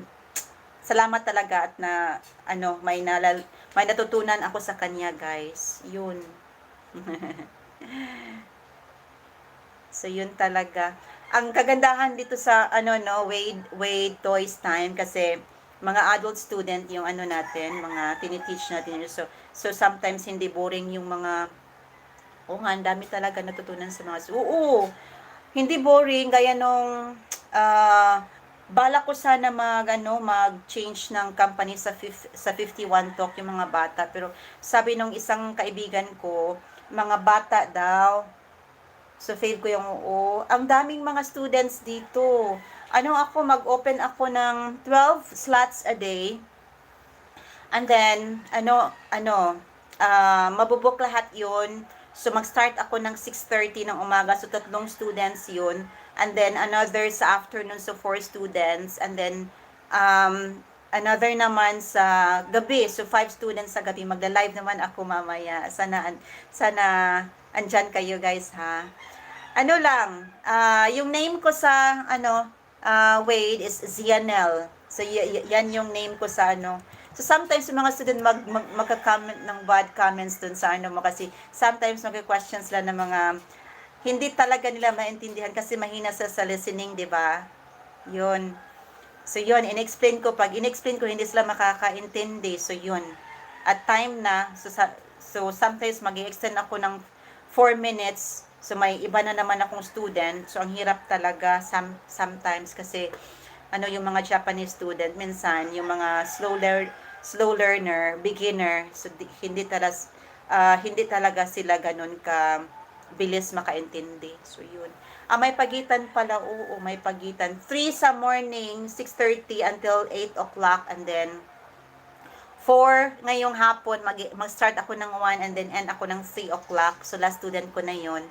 salamat talaga at may natutunan ako sa kanya guys. Yun. So, yun talaga. Ang kagandahan dito sa Wade Toys Time kasi mga adult student yung natin, mga tiniteach natin. So sometimes hindi boring yung mga ang dami talaga natutunan sa mga hindi boring gaya nung bala ko sana mag-change ng company sa 51 Talk yung mga bata, pero sabi nung isang kaibigan ko, mga bata daw. So, fail ko yung Ang daming mga students dito. Mag-open ako ng 12 slots a day. And then, mabubuk lahat yun. So, mag-start ako ng 6:30 ng umaga. So, 3 students yun. And then, another sa afternoon, so 4 students. And then, another naman sa gabi. So, 5 students sa gabi. Magla-live naman ako mamaya. Sana andyan kayo guys ha. Yung name ko sa Wade is Zianel. So yan yung name ko sa So sometimes yung mga student magka-comment ng bad comments dun sa mo kasi sometimes magka-question sila ng mga hindi talaga nila maintindihan kasi mahina sa listening, 'di ba? Yun. So yun, pag in-explain ko hindi sila makakaintindi. So yun. At time na so sometimes magi-extend ako ng 4 minutes. So, may iba na naman akong student. So, ang hirap talaga sometimes kasi yung mga Japanese student, minsan, yung mga slow learner, beginner, so, hindi talaga sila ganun ka bilis makaintindi. So, yun. May pagitan pala, may pagitan. 3 sa morning, 6:30 until 8 o'clock, and then 4 ngayong hapon, mag-start ako ng 1 and then end ako ng 3 o'clock. So, last student ko na yun.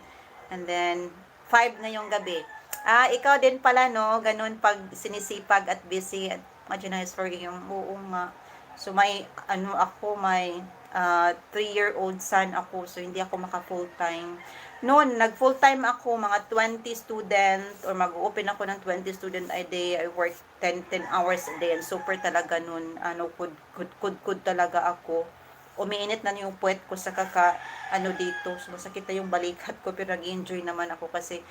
And then, 5 ngayong gabi. Ikaw din pala, no? Ganun pag sinisipag at busy at marginalized for yung nga. So, may 3-year-old son ako. So, hindi ako maka full-time. Noon, nag full-time ako, mga 20 student or mag-open ako ng 20 student a day. I work 10 hours a day. And super talaga noon, good talaga ako. Umiinit na yung puwet ko sa dito. So, masakit na yung balikat ko, pero nag-enjoy naman ako kasi,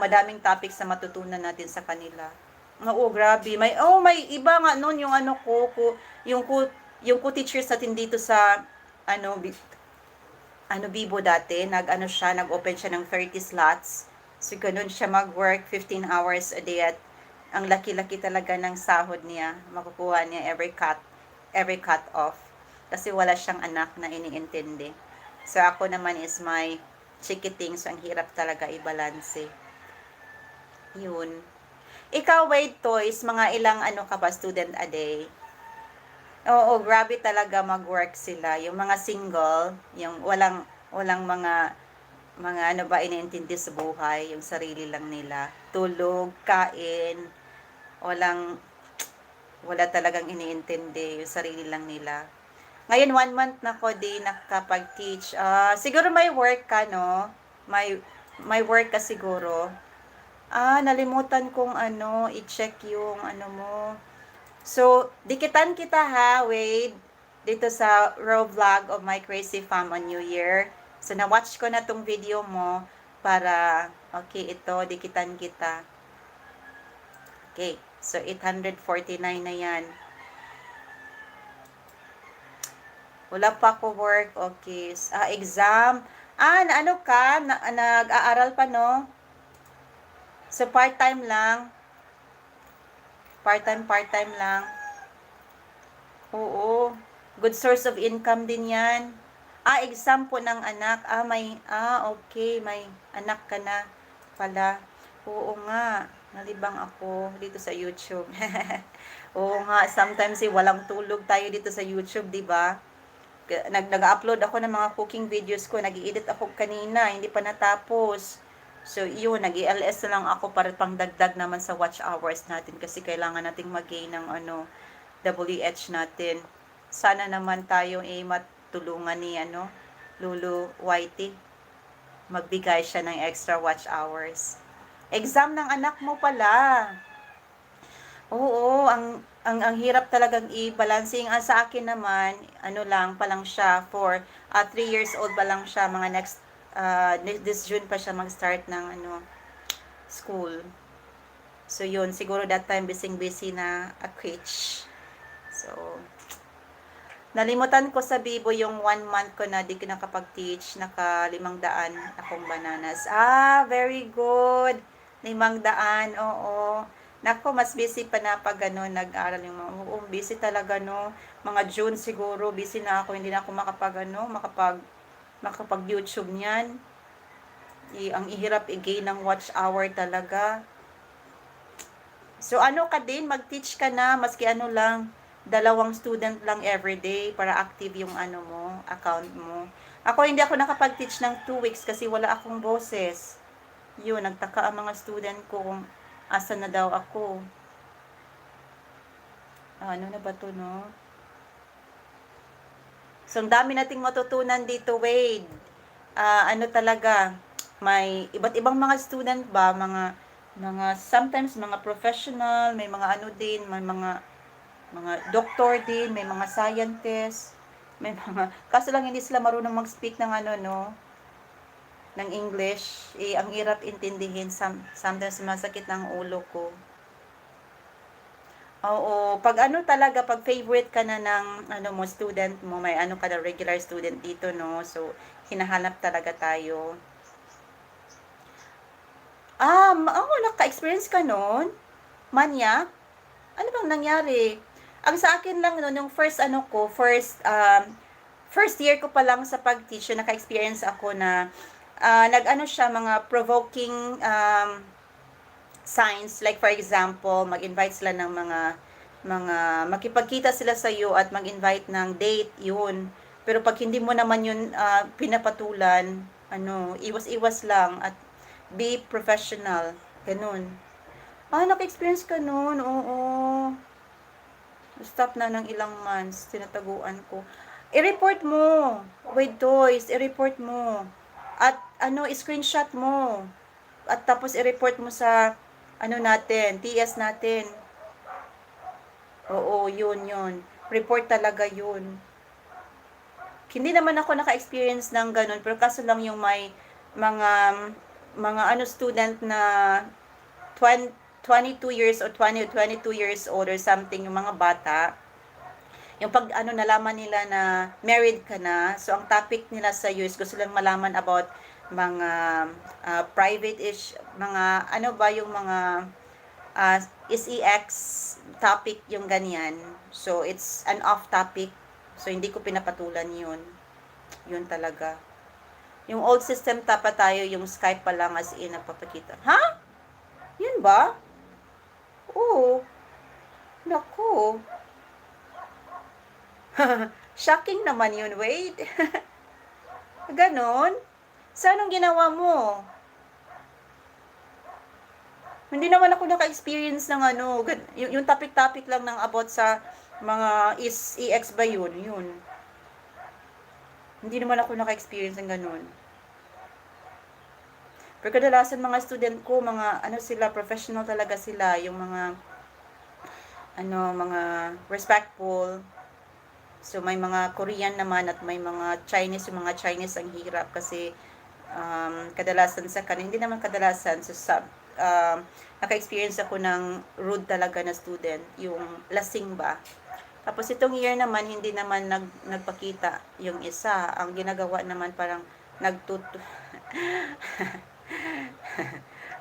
madaming topics na matutunan natin sa kanila. Grabe. May iba nga noon yung yung co-teachers natin dito sa, BIBO dati, nag-open siya ng 30 slots. So, ganun siya mag-work 15 hours a day at ang laki-laki talaga ng sahod niya. Makukuha niya every cut off. Kasi wala siyang anak na iniintindi. So, ako naman is my chikiting. So, ang hirap talaga i-balance. Yun. Ikaw, Wade Toys, mga ilang ka ba student a day? Oo, grabe talaga mag-work sila. Yung mga single, yung walang mga iniintindi sa buhay, yung sarili lang nila. Tulog, kain, wala talagang iniintindi, yung sarili lang nila. Ngayon, 1 month na ko din nakapag-teach. Siguro may work ka, no? May work ka siguro. Nalimutan kong i-check yung mo. So, dikitan kita ha, Wade, dito sa raw vlog of my crazy fam on New Year. So, na-watch ko na tong video mo para, okay, ito, dikitan kita. Okay, so 849 na yan. Wala pa ako work. Okay. Exam. Ano ka? Nag-aaral pa, no? So, part-time lang. Part-time lang. Oo. Good source of income din yan. Exam po ng anak. Okay. May anak ka na pala. Oo nga. Nalibang ako dito sa YouTube. Oo nga. Sometimes walang tulog tayo dito sa YouTube, di ba? Nag-upload ako ng mga cooking videos ko. Nag-i-edit ako kanina. Hindi pa natapos. So, yun. Nag-i-LS na lang ako para pang dagdag naman sa watch hours natin. Kasi kailangan nating mag-gain ng WH natin. Sana naman tayo matulungan ni Lulu Whitey. Magbigay siya ng extra watch hours. Exam ng anak mo pala. Oo, ang hirap talagang i-balancing. Sa akin naman, lang pa lang siya for 3 years old pa lang siya, mga next this June pa siya mag-start ng school. So yun, siguro that time busy na a crèche. So nalimutan ko sa BIBO yung 1 month ko na di ko nakapag-teach, naka 500 akong bananas. Very good. 500, oo. Nako, mas busy pa na pag nag-aral yung mga, busy talaga, no. Mga June siguro, busy na ako, hindi na ako makapag YouTube niyan. Ang ihirap i-gain ng watch hour talaga. So, ka din, mag-teach ka na, maski lang, 2 student lang everyday para active yung mo, account mo. Ako, hindi ako nakapag-teach ng 2 weeks kasi wala akong boses. Yun, nagtaka ang mga student ko kung asa na daw ako. Ano na ba to, no? So, ang dami nating matutunan dito, Wade. Talaga, may iba't ibang mga student ba, mga sometimes mga professional, may mga din, may mga doktor din, may mga scientist, may mga, kaso lang hindi sila marunong mag-speak ng ng English. Ang hirap intindihin, sometimes masakit ng ulo ko. Oo, pag talaga, pag favorite ka na ng mo, student mo, may ka na regular student dito, no? So, hinahanap talaga tayo. Naka-experience ka nun? Manyak? Ano bang nangyari? Ang sa akin lang no, yung first first year ko pa lang sa pag-teach, naka-experience ako na siya, mga provoking signs, like for example, mag-invite sila ng mga makipagkita sila sa iyo at mag-invite ng date, yun. Pero pag hindi mo naman yun pinapatulan, iwas-iwas lang at be professional, ganun. Naka-experience ka nun, oo. Stop na ng ilang months, tinataguan ko. I-report mo, with toys, i-report mo. At i-screenshot mo. At tapos i-report mo sa, natin, TS natin. Oo, yun. Report talaga yun. Hindi naman ako naka-experience ng ganun, pero kaso lang yung may mga student na 22 years or 22 years old or something, yung mga bata, yung pag nalaman nila na married ka na, so ang topic nila sa iyo is gusto lang malaman about mga private-ish, mga yung mga SEX topic, yung ganyan. So it's an off topic, so hindi ko pinapatulan yun talaga. Yung old system pa tayo, yung Skype pa lang as in napapakita. Yun ba? Oo. Naku. Shocking naman yun, wait. Ganon? So, anong ginawa mo? Hindi naman ako naka-experience ng yung topic-topic lang ng about sa mga EX ba yun? Yun. Hindi naman ako naka-experience ng ganun. Pero kadalasan mga student ko, mga sila, professional talaga sila, yung mga mga respectful. So may mga Korean naman at may mga Chinese, yung mga Chinese ang hirap kasi kadalasan sa kanila, hindi naman kadalasan, so naka-experience ako ng rude talaga na student, yung lasing ba. Tapos itong year naman, hindi naman nagpakita yung isa. Ang ginagawa naman parang Nagtutu.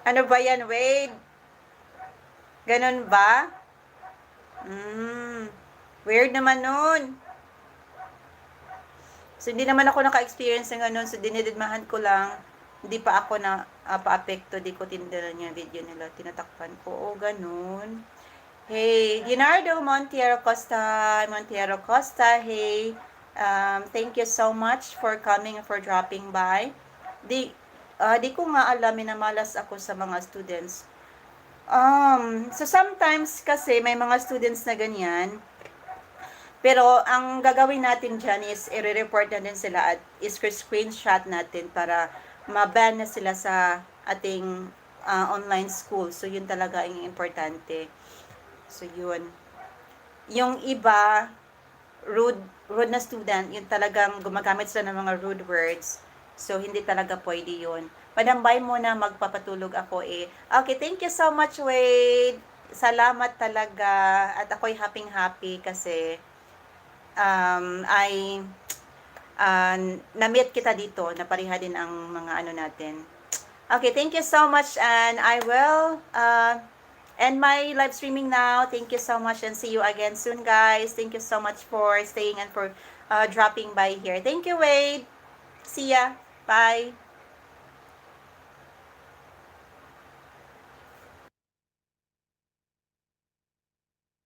Ano ba yan, Wade? Ganun ba? Weird naman nun. So, hindi naman ako naka-experience ng ganun. So, dinididmahan ko lang. Hindi pa ako na pa-apekto. Di ko tindalan yung video nila. Tinatakpan ko. O, ganun. Hey, Leonardo Montiero Costa. Hey, thank you so much for coming and for dropping by. Di ko nga alam, minamalas ako sa mga students. So sometimes kasi may mga students na ganyan, pero ang gagawin natin dyan is i-report na din sila at screenshot natin para ma-ban na sila sa ating online school. So yun talaga ang importante. So yun. Yung iba, rude na student, yun talagang gumagamit sila ng mga rude words. So, hindi talaga pwede yun. Panambay mo na magpapatulog ako eh. Okay, thank you so much, Wade. Salamat talaga. At ako'y happy kasi ay na-meet kita dito. Napariha din ang mga ano natin. Okay, thank you so much and I will end my live streaming now. Thank you so much and see you again soon, guys. Thank you so much for staying and for dropping by here. Thank you, Wade. See ya. Bye.